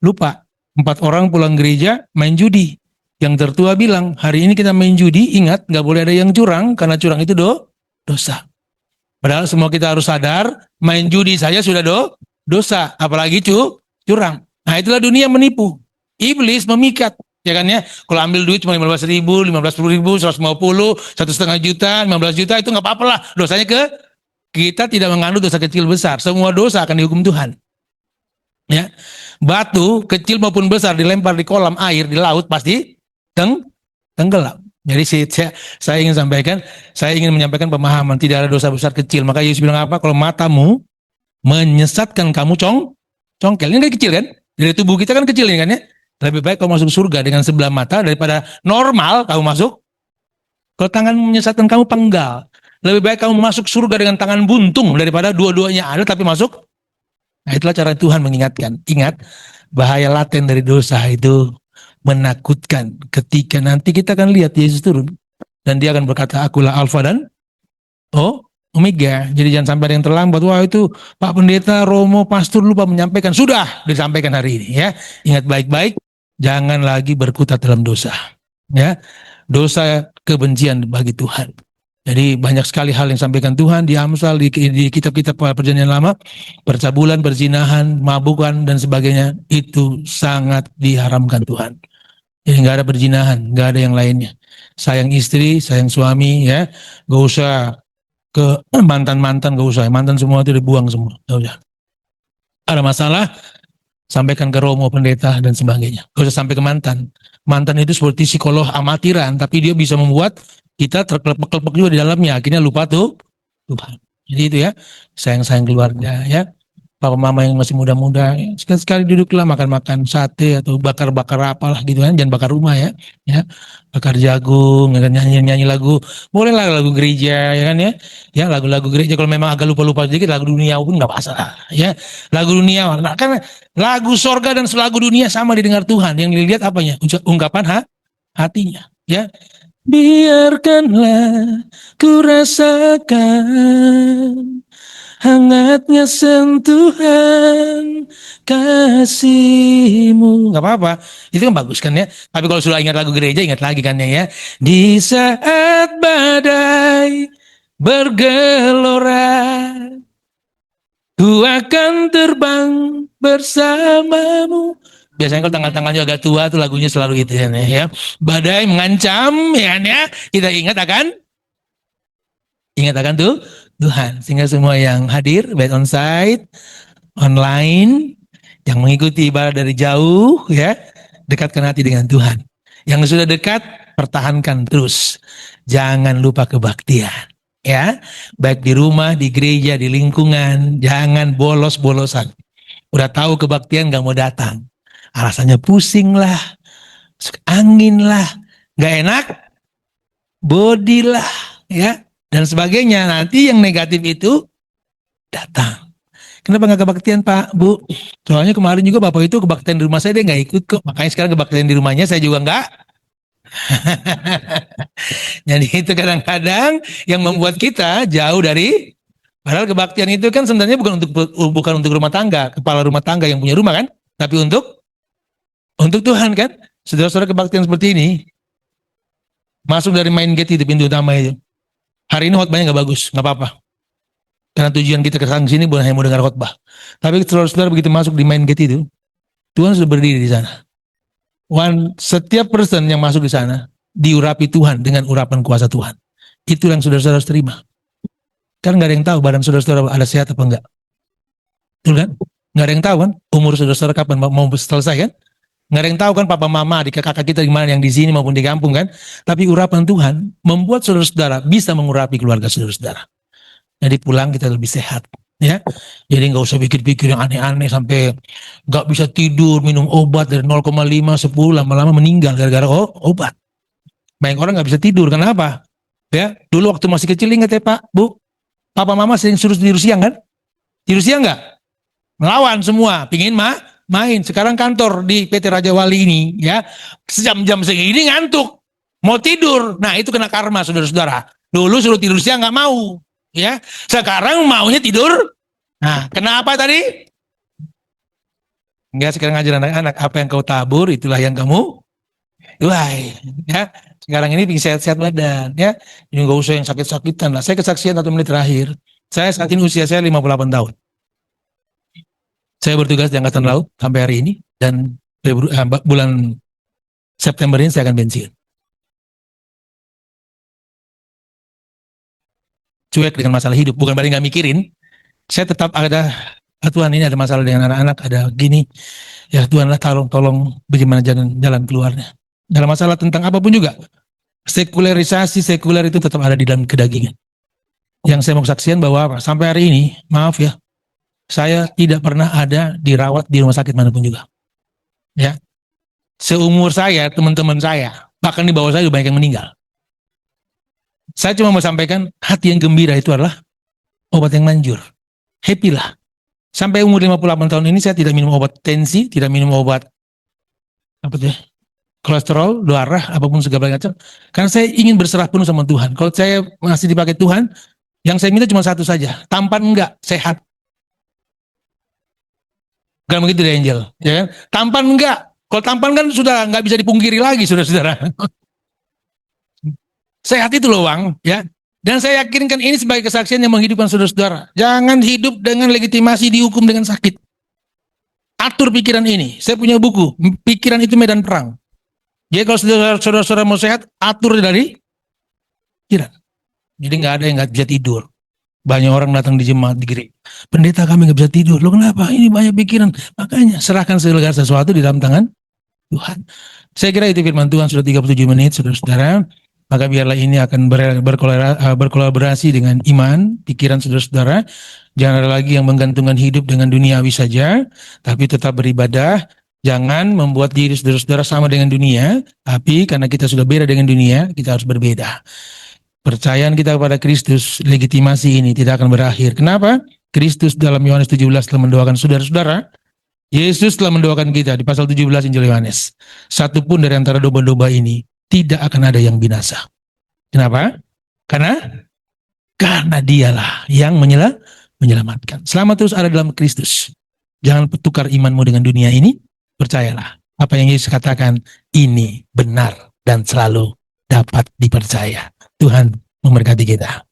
Speaker 3: lupa. 4 orang pulang gereja main judi. Yang tertua bilang, hari ini kita main judi, ingat nggak boleh ada yang curang, karena curang itu dosa. Padahal semua kita harus sadar, main judi saja sudah dosa, apalagi curang. Nah itulah dunia menipu. Iblis memikat, ya kan ya. Kalau ambil duit cuma 15.000, 15.000, 150, 1,5 juta, 15 juta itu nggak apa-apa lah. Dosanya kita tidak mengandung dosa kecil besar. Semua dosa akan dihukum Tuhan. Ya, batu kecil maupun besar dilempar di kolam air di laut pasti tenggelam. Jadi saya ingin menyampaikan pemahaman tidak ada dosa besar kecil. Maka Yesus bilang apa? Kalau matamu menyesatkan kamu congkel. Ini kan kecil kan? Dari tubuh kita kan kecil ini kan ya. Lebih baik kamu masuk surga dengan sebelah mata daripada normal kamu masuk. Kalau tangan menyesatkan kamu penggal. Lebih baik kamu masuk surga dengan tangan buntung daripada dua-duanya ada tapi masuk. Nah itulah cara Tuhan mengingatkan. Ingat, bahaya laten dari dosa itu menakutkan. Ketika nanti kita akan lihat Yesus turun. Dan dia akan berkata, akulah Alfa dan Omega. Jadi jangan sampai ada yang terlambat. Wah itu Pak Pendeta, Romo, Pastor lupa menyampaikan. Sudah disampaikan hari ini ya. Ingat baik-baik, jangan lagi berkutat dalam dosa. Ya, dosa kebencian bagi Tuhan. Jadi banyak sekali hal yang disampaikan Tuhan di Amsal, di kitab-kitab perjanjian lama, percabulan, perzinahan, mabukan dan sebagainya itu sangat diharamkan Tuhan. Jadi nggak ada perzinahan, nggak ada yang lainnya. Sayang istri, sayang suami ya. Gak usah ke mantan-mantan, gak usah. Mantan semua itu dibuang semua. Gak usah. Ada masalah, sampaikan ke Romo pendeta dan sebagainya. Gak usah sampai ke mantan. Mantan itu seperti psikolog amatiran, tapi dia bisa membuat kita terkelepek-kelepek juga di dalamnya. Akhirnya lupa tuh Tuhan. Jadi itu ya, sayang-sayang keluarga ya. Papa mama yang masih muda-muda, ya, sekali-sekali duduklah makan-makan sate atau bakar-bakar apalah gitu kan, jangan bakar rumah ya, bakar jagung, ya kan, nyanyi-nyanyi lagu, bolehlah lagu gereja ya kan ya lagu-lagu gereja kalau memang agak lupa-lupa sedikit lagu dunia pun nggak masalah ya, lagu dunia, nah, kan lagu sorga dan lagu dunia sama didengar Tuhan, yang dilihat apanya, ungkapan hatinya ya. Biarkanlah ku rasakan hangatnya sentuhan kasihmu. Gak apa-apa, itu kan bagus kan ya. Tapi kalau sudah ingat lagu gereja, ingat lagi kan ya. Di saat badai bergelora, ku akan terbang bersamamu. Biasanya kalau tanggal-tanggalnya agak tua tuh lagunya selalu gitu ya. Badai mengancam ya kan ya. Kita ingat akan tuh Tuhan. Sehingga semua yang hadir baik onsite, online, yang mengikuti ibadah dari jauh ya, dekatkan hati dengan Tuhan. Yang sudah dekat, pertahankan terus. Jangan lupa kebaktian ya. Baik di rumah, di gereja, di lingkungan, jangan bolos-bolosan. Udah tahu kebaktian gak mau datang. Alasannya pusing lah, angin lah, gak enak, body lah ya, dan sebagainya. Nanti yang negatif itu datang. Kenapa nggak kebaktian Pak, Bu? Soalnya kemarin juga Bapak itu kebaktian di rumah saya, dia nggak ikut kok. Makanya sekarang kebaktian di rumahnya saya juga nggak. Jadi itu kadang-kadang yang membuat kita jauh dari, padahal kebaktian itu kan sebenarnya bukan untuk rumah tangga, kepala rumah tangga yang punya rumah kan, tapi untuk Tuhan kan. Saudara-saudara, kebaktian seperti ini masuk dari main gate itu, pintu utama itu. Hari ini khotbahnya nggak bagus, nggak apa-apa. Karena tujuan kita kesana sini bukan hanya mau dengar khotbah. Tapi saudara-saudara begitu masuk di main gate itu, Tuhan sudah berdiri di sana. Setiap person yang masuk di sana diurapi Tuhan dengan urapan kuasa Tuhan. Itu yang saudara-saudara harus terima. Kan nggak ada yang tahu badan saudara-saudara ada sehat apa enggak. Betul kan? Nggak ada yang tahu kan umur saudara-saudara kapan mau selesai kan? Nggak ada yang tahu kan papa mama adik kakak kita gimana yang di sini maupun di kampung kan. Tapi urapan Tuhan membuat saudara-saudara bisa mengurapi keluarga saudara-saudara. Jadi pulang kita lebih sehat ya. Jadi nggak usah pikir-pikir yang aneh-aneh sampai nggak bisa tidur, minum obat dari 0,5 10 lama-lama meninggal gara-gara obat. Banyak orang nggak bisa tidur, kenapa? Ya, dulu waktu masih kecil ingat ya Pak, Bu, papa mama sering suruh tidur siang kan? Tidur siang nggak? Melawan semua, pingin main. Sekarang kantor di PT Raja Wali ini ya, sejam-jam segini ngantuk, mau tidur. Nah itu kena karma saudara-saudara. Dulu suruh tidur siang nggak mau, ya. Sekarang maunya tidur. Nah kenapa tadi? Enggak, sekarang ngajar anak-anak, apa yang kau tabur itulah yang kamu tuai. Ya, sekarang ini bikin sehat-sehat badan ya. Ini nggak usah yang sakit-sakitan lah. Saya kesaksian 1 menit terakhir. Saya saat ini usia saya 58 tahun. Saya bertugas di Angkatan Laut sampai hari ini, dan bulan September ini saya akan pensiun. Cuek dengan masalah hidup, bukan berarti nggak mikirin. Saya tetap ada, Tuhan ini ada masalah dengan anak-anak, ada gini. Ya Tuhan lah, tolong bagaimana jalan keluarnya. Dalam masalah tentang apapun juga, sekuler itu tetap ada di dalam kedagingan. Yang saya mau kesaksian bahwa sampai hari ini, maaf ya, saya tidak pernah ada dirawat di rumah sakit manapun juga. Ya, seumur saya, teman-teman saya, bahkan di bawah saya juga banyak yang meninggal. Saya cuma mau sampaikan, hati yang gembira itu adalah obat yang manjur. Happy lah. Sampai umur 58 tahun ini saya tidak minum obat tensi, tidak minum obat kolesterol, darah, apapun segala macam. Karena saya ingin berserah penuh sama Tuhan. Kalau saya masih dipakai Tuhan, yang saya minta cuma satu saja, tampan enggak, sehat. Bukan begitu deh Angel, ya kan? Tampan enggak? Kalau tampan kan sudah nggak bisa dipungkiri lagi, saudara-saudara. Sehat itu loh, Wang, ya. Dan saya yakinkan ini sebagai kesaksian yang menghidupkan saudara-saudara. Jangan hidup dengan legitimasi dihukum dengan sakit. Atur pikiran ini. Saya punya buku, Pikiran Itu Medan Perang. Jadi kalau saudara-saudara mau sehat, atur dari pikiran. Jadi nggak ada yang nggak bisa tidur. Banyak orang datang di jemaat di gereja. Pendeta kami nggak bisa tidur. Lo kenapa? Ini banyak pikiran. Makanya serahkan segala sesuatu di dalam tangan Tuhan. Saya kira itu firman Tuhan sudah 37 menit, saudara-saudara. Maka biarlah ini akan berkolaborasi dengan iman, pikiran saudara-saudara. Jangan ada lagi yang menggantungkan hidup dengan duniawi saja, tapi tetap beribadah. Jangan membuat diri saudara-saudara sama dengan dunia, tapi karena kita sudah beda dengan dunia, kita harus berbeda. Percayaan kita kepada Kristus, legitimasi ini tidak akan berakhir. Kenapa? Kristus dalam Yohanes 17 telah mendoakan saudara-saudara. Yesus telah mendoakan kita di pasal 17 Injil Yohanes. Satu pun dari antara domba-domba ini tidak akan ada yang binasa. Kenapa? Karena dialah yang menyelamatkan. Selamat terus ada dalam Kristus. Jangan tukar imanmu dengan dunia ini. Percayalah. Apa yang Yesus katakan, ini benar dan selalu dapat dipercaya. Tuhan memberkati kita.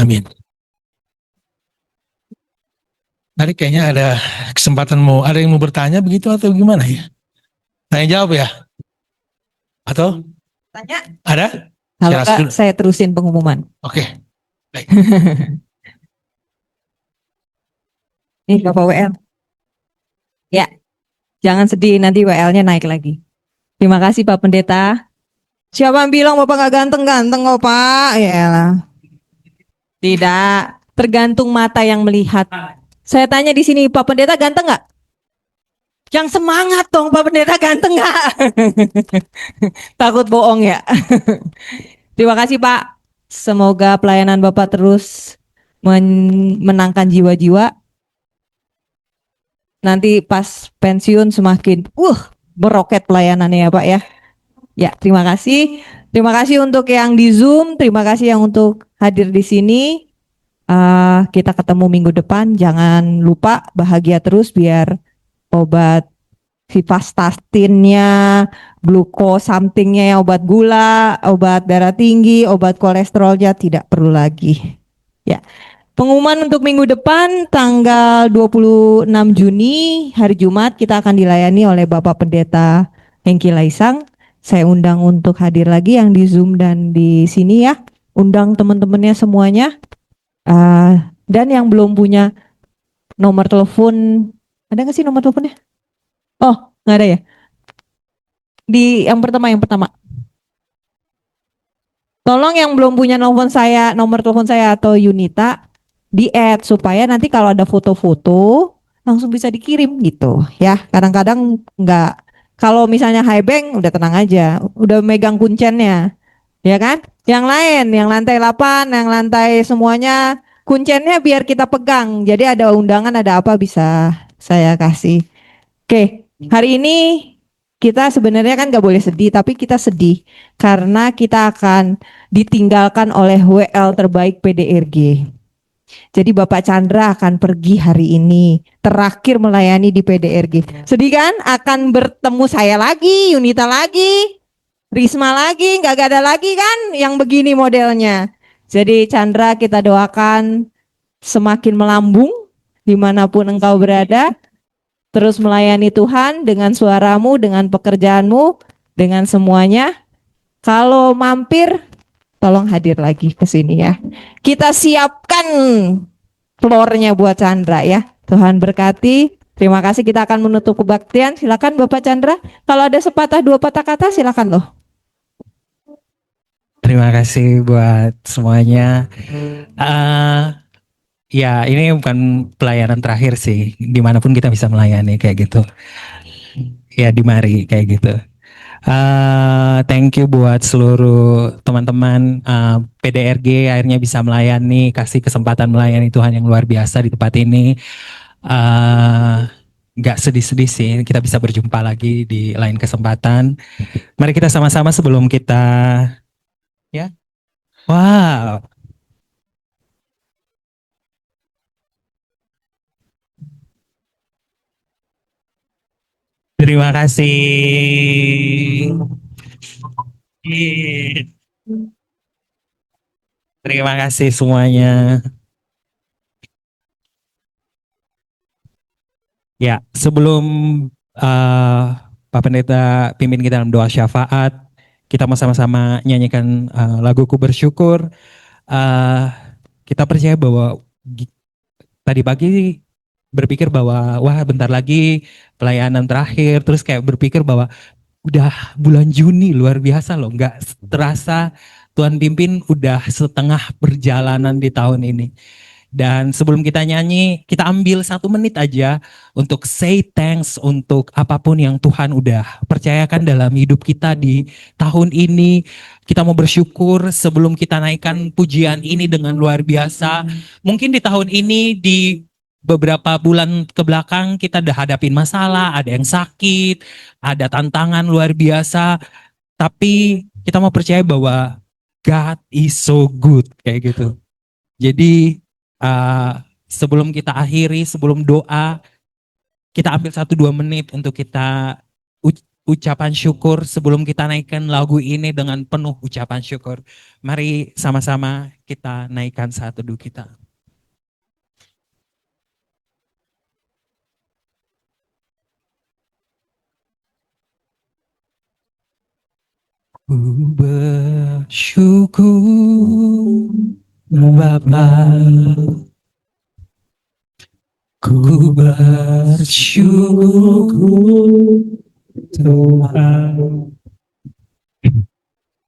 Speaker 3: Amin. Tadi kayaknya ada kesempatan ada yang mau bertanya begitu atau gimana ya? Tanya jawab ya? Atau?
Speaker 4: Tanya.
Speaker 3: Ada?
Speaker 4: Kalau
Speaker 3: Saya
Speaker 4: enggak,
Speaker 3: dulu.
Speaker 4: saya terusin pengumuman.
Speaker 3: Oke. Baik.
Speaker 4: Nih Bapak WL. Ya, jangan sedih nanti WL-nya naik lagi. Terima kasih Pak Pendeta. Siapa yang bilang Bapak nggak ganteng-ganteng kok Pak? Ya tidak, tergantung mata yang melihat. Saya tanya di sini, Pak Pendeta ganteng nggak? Yang semangat dong, Pak Pendeta ganteng nggak? Takut bohong ya. Terima kasih Pak. Semoga pelayanan Bapak terus menangkan jiwa-jiwa. Nanti pas pensiun semakin meroket pelayanannya ya Pak ya. Ya, terima kasih. Terima kasih untuk yang di Zoom, terima kasih yang untuk hadir di sini. Kita ketemu minggu depan. Jangan lupa bahagia terus biar obat Vivastatinnya, glukosamtingnya, obat gula, obat darah tinggi, obat kolesterolnya tidak perlu lagi. Ya. Pengumuman untuk minggu depan tanggal 26 Juni hari Jumat kita akan dilayani oleh Bapak Pendeta Hengki Laisang. Saya undang untuk hadir lagi yang di Zoom dan di sini ya. Undang teman-temannya semuanya. Dan yang belum punya nomor telepon, ada nggak sih nomor teleponnya? Oh, nggak ada ya? Di yang pertama. Tolong yang belum punya nomor telepon saya atau Yunita, di-add supaya nanti kalau ada foto-foto langsung bisa dikirim gitu ya. Kadang-kadang nggak. Kalau misalnya high bank udah tenang aja, udah megang kuncennya, ya kan? Yang lain, yang lantai 8, yang lantai semuanya, kuncennya biar kita pegang. Jadi ada undangan, ada apa bisa saya kasih. Oke, hari ini kita sebenarnya kan nggak boleh sedih, tapi kita sedih karena kita akan ditinggalkan oleh WL terbaik PDRG. Jadi Bapak Chandra akan pergi hari ini, terakhir melayani di PDRG. Sedih kan? Akan bertemu saya lagi, Yunita lagi, Risma lagi, nggak ada lagi kan yang begini modelnya. Jadi Chandra kita doakan semakin melambung dimanapun engkau berada, terus melayani Tuhan dengan suaramu, dengan pekerjaanmu, dengan semuanya. Kalau mampir, tolong hadir lagi ke sini ya. Kita siapkan floornya buat Chandra ya. Tuhan berkati. Terima kasih, kita akan menutup kebaktian. Silakan Bapak Chandra. Kalau ada sepatah dua patah kata silakan loh.
Speaker 1: Terima kasih buat semuanya. Ya, ini bukan pelayanan terakhir sih. Dimanapun kita bisa melayani kayak gitu. Ya, di mari kayak gitu. Thank you buat seluruh teman-teman PDRG akhirnya bisa melayani, kasih kesempatan melayani Tuhan yang luar biasa di tempat ini. Gak sedih-sedih sih, kita bisa berjumpa lagi di lain kesempatan. Mari kita sama-sama sebelum kita, ya, wow. Terima kasih. Terima kasih semuanya. Ya, sebelum Pak Pendeta pimpin kita dalam doa syafaat. Kita mau sama-sama nyanyikan laguku bersyukur. Kita percaya bahwa tadi pagi berpikir bahwa wah bentar lagi pelayanan terakhir, terus kayak berpikir bahwa udah bulan Juni, luar biasa loh, nggak terasa Tuhan pimpin udah setengah perjalanan di tahun ini. Dan sebelum kita nyanyi, kita ambil 1 menit aja untuk say thanks untuk apapun yang Tuhan udah percayakan dalam hidup kita di tahun ini. Kita mau bersyukur sebelum kita naikkan pujian ini dengan luar biasa. Mungkin di tahun ini, di beberapa bulan ke belakang kita udah hadapin masalah, ada yang sakit, ada tantangan luar biasa. Tapi kita mau percaya bahwa God is so good, kayak gitu. Jadi sebelum kita akhiri, sebelum doa, kita ambil 1-2 menit untuk kita ucapan syukur sebelum kita naikkan lagu ini dengan penuh ucapan syukur. Mari sama-sama kita naikkan 1 teduh kita. Ku bersyukur Bapa, ku bersyukur Tuhan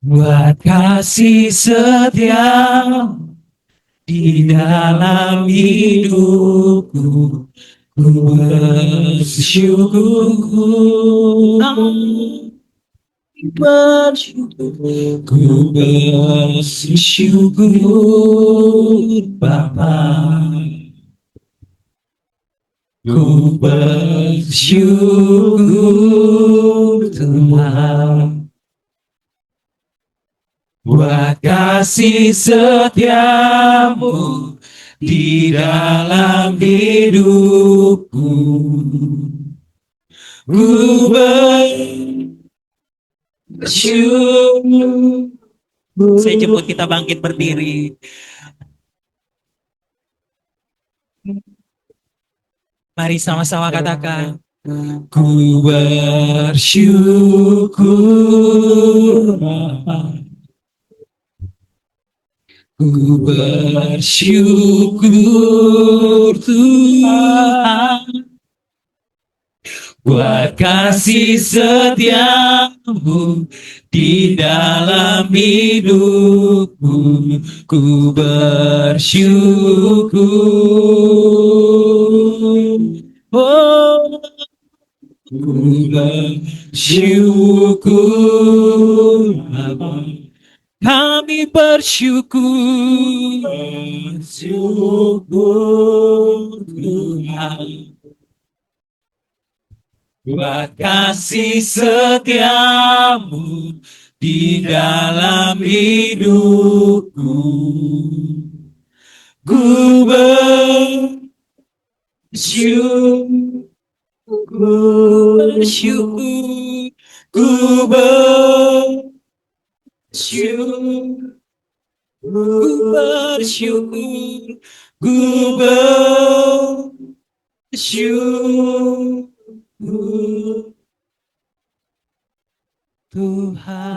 Speaker 1: buat kasih setia di dalam hidupku. Ku bersyukur, ku bersyukur Bapa, ku bersyukur Tuhan buat kasih setiamu di dalam hidupku. Ku bersyukur. Saya jemput kita bangkit berdiri. Mari sama-sama katakan, ku bersyukur Bapa, ku bersyukur Tuhan buat kasih setiamu di dalam hidupku. Ku bersyukur, oh, ku bersyukur Bapa. Kami bersyukur, Tuhan buat kasih setiamu di dalam hidupku. Ku bersyukur, ku bersyukur, ku bersyukur, ku bersyukur Tuhan.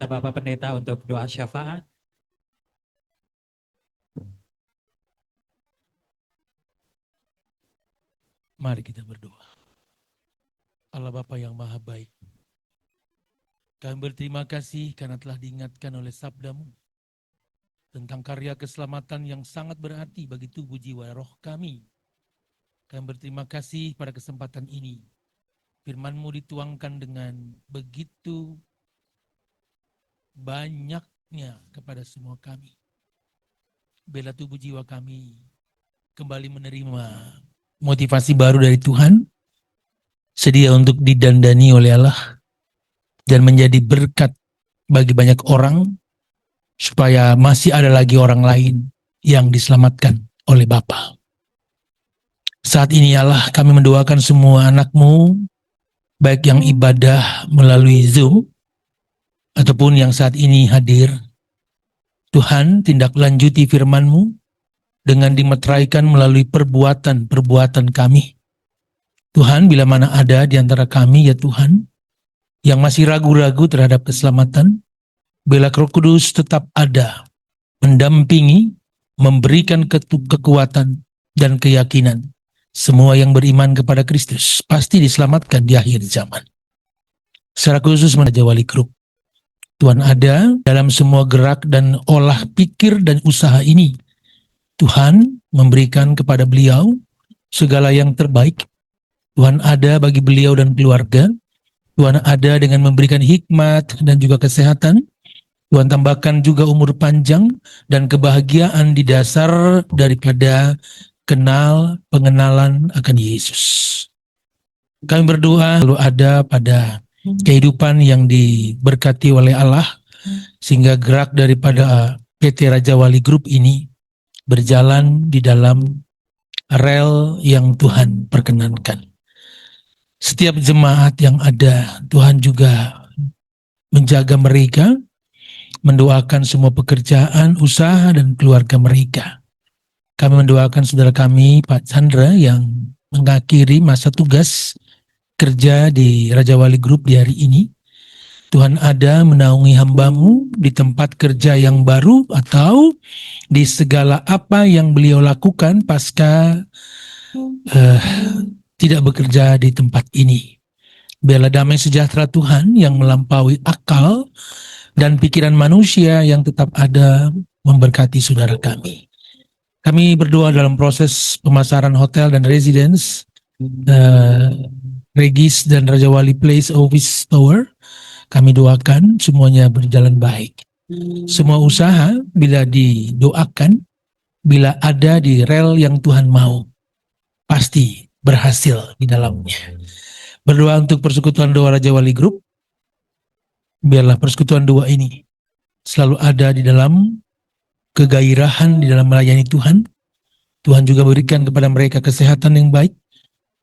Speaker 1: Bapak Pendeta untuk doa syafaat.
Speaker 3: Mari kita berdoa. Allah Bapa yang Maha Baik, kami berterima kasih karena telah diingatkan oleh sabda-Mu tentang karya keselamatan yang sangat berarti bagi tubuh jiwa roh kami. Kami berterima kasih pada kesempatan ini. Firman-Mu dituangkan dengan begitu banyaknya kepada semua kami. Bela tubuh jiwa kami kembali menerima motivasi baru dari Tuhan, sedia untuk didandani oleh Allah, dan menjadi berkat bagi banyak orang, supaya masih ada lagi orang lain yang diselamatkan oleh Bapa. Saat ini ya Allah, kami mendoakan semua anak-Mu, baik yang ibadah melalui Zoom, ataupun yang saat ini hadir. Tuhan, tindak lanjuti firman-Mu, dengan dimeteraikan melalui perbuatan-perbuatan kami. Tuhan, bila mana ada di antara kami, ya Tuhan, yang masih ragu-ragu terhadap keselamatan, biarlah Roh Kudus tetap ada, mendampingi, memberikan kekuatan dan keyakinan. Semua yang beriman kepada Kristus pasti diselamatkan di akhir zaman. Secara khusus Raja Wali Group, Tuhan ada dalam semua gerak dan olah pikir dan usaha ini. Tuhan memberikan kepada beliau segala yang terbaik. Tuhan ada bagi beliau dan keluarga. Tuhan ada dengan memberikan hikmat dan juga kesehatan. Tuhan tambahkan juga umur panjang dan kebahagiaan di dasar daripada pengenalan akan Yesus. Kami berdoa selalu ada pada kehidupan yang diberkati oleh Allah, sehingga gerak daripada PT Raja Wali Group ini berjalan di dalam rel yang Tuhan perkenankan. Setiap jemaat yang ada, Tuhan juga menjaga mereka, mendoakan semua pekerjaan, usaha, dan keluarga mereka. Kami mendoakan saudara kami, Pak Chandra, yang mengakhiri masa tugas kerja di Raja Wali Group di hari ini. Tuhan ada menaungi hambamu di tempat kerja yang baru atau di segala apa yang beliau lakukan pasca tidak bekerja di tempat ini. Biarlah damai sejahtera Tuhan yang melampaui akal dan pikiran manusia yang tetap ada memberkati saudara kami. Kami berdoa dalam proses pemasaran hotel dan residence Regis dan Raja Wali Place Office Tower. Kami doakan semuanya berjalan baik. Semua usaha bila didoakan, bila ada di rel yang Tuhan mau, pasti berhasil di dalamnya. Berdoa untuk persekutuan doa Raja Wali Group. Biarlah persekutuan doa ini selalu ada di dalam kegairahan di dalam melayani Tuhan. Tuhan juga berikan kepada mereka kesehatan yang baik.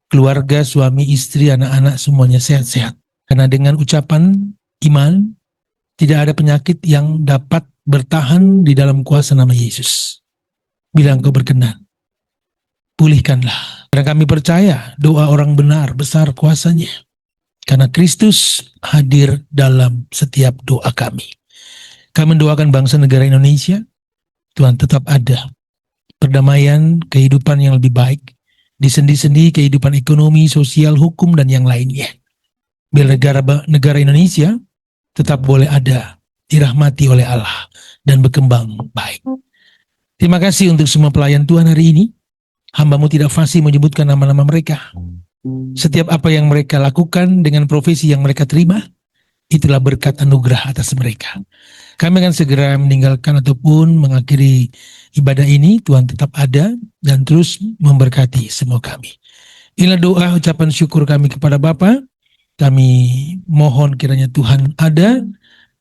Speaker 3: Keluarga, suami, istri, anak-anak semuanya sehat-sehat. Karena dengan ucapan iman, tidak ada penyakit yang dapat bertahan di dalam kuasa nama Yesus. Bila engkau berkenan, pulihkanlah. Karena kami percaya doa orang benar besar kuasanya. Karena Kristus hadir dalam setiap doa kami. Kami mendoakan bangsa negara Indonesia, Tuhan tetap ada. Perdamaian, kehidupan yang lebih baik, di sendi-sendi kehidupan ekonomi, sosial, hukum, dan yang lainnya. Biar negara Indonesia tetap boleh ada, dirahmati oleh Allah, dan berkembang baik. Terima kasih untuk semua pelayan Tuhan hari ini. Hamba-Mu tidak fasih menyebutkan nama-nama mereka. Setiap apa yang mereka lakukan dengan profesi yang mereka terima, itulah berkat anugerah atas mereka. Kami akan segera meninggalkan ataupun mengakhiri ibadah ini. Tuhan tetap ada dan terus memberkati semua kami. Inilah doa ucapan syukur kami kepada Bapa. Kami mohon kiranya Tuhan ada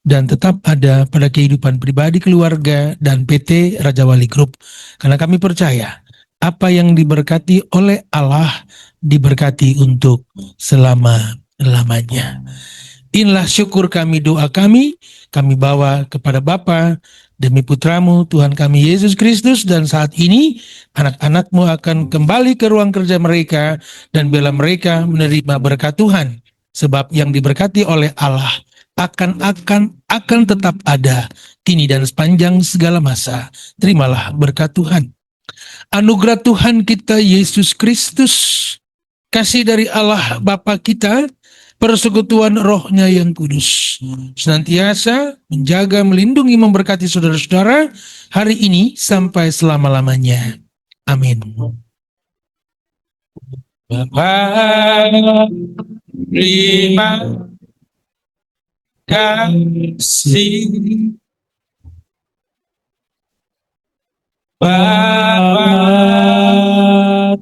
Speaker 3: dan tetap ada pada kehidupan pribadi, keluarga, dan PT Raja Wali Group. Karena kami percaya apa yang diberkati oleh Allah diberkati untuk selama-lamanya. Inilah syukur kami, doa kami bawa kepada Bapa demi putramu Tuhan kami Yesus Kristus, dan saat ini anak-anakmu akan kembali ke ruang kerja mereka dan biarlah mereka menerima berkat Tuhan, sebab yang diberkati oleh Allah akan tetap ada kini dan sepanjang segala masa. Terimalah berkat Tuhan. Anugerah Tuhan kita Yesus Kristus, kasih dari Allah Bapa kita, persekutuan Roh-Nya yang kudus, senantiasa menjaga, melindungi, memberkati saudara-saudara hari ini sampai selama-lamanya. Amin. Bapa, terima kasih.
Speaker 2: Bapa,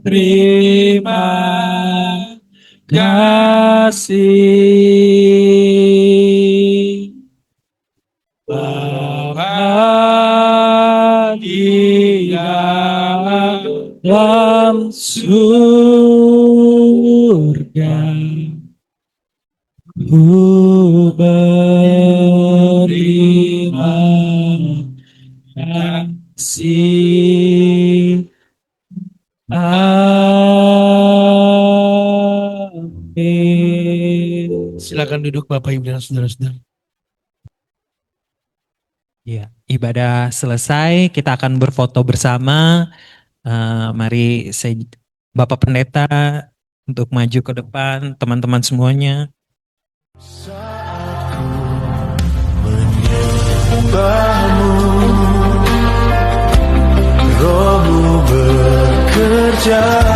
Speaker 2: terima kasih. Bapa di dalam surga, ku berterima kasih.
Speaker 3: Silakan duduk Bapak Ibu dan saudara-saudara.
Speaker 1: Ya, ibadah selesai, kita akan berfoto bersama. Mari Bapak Pendeta untuk maju ke depan, teman-teman semuanya.
Speaker 5: Rohmu bekerja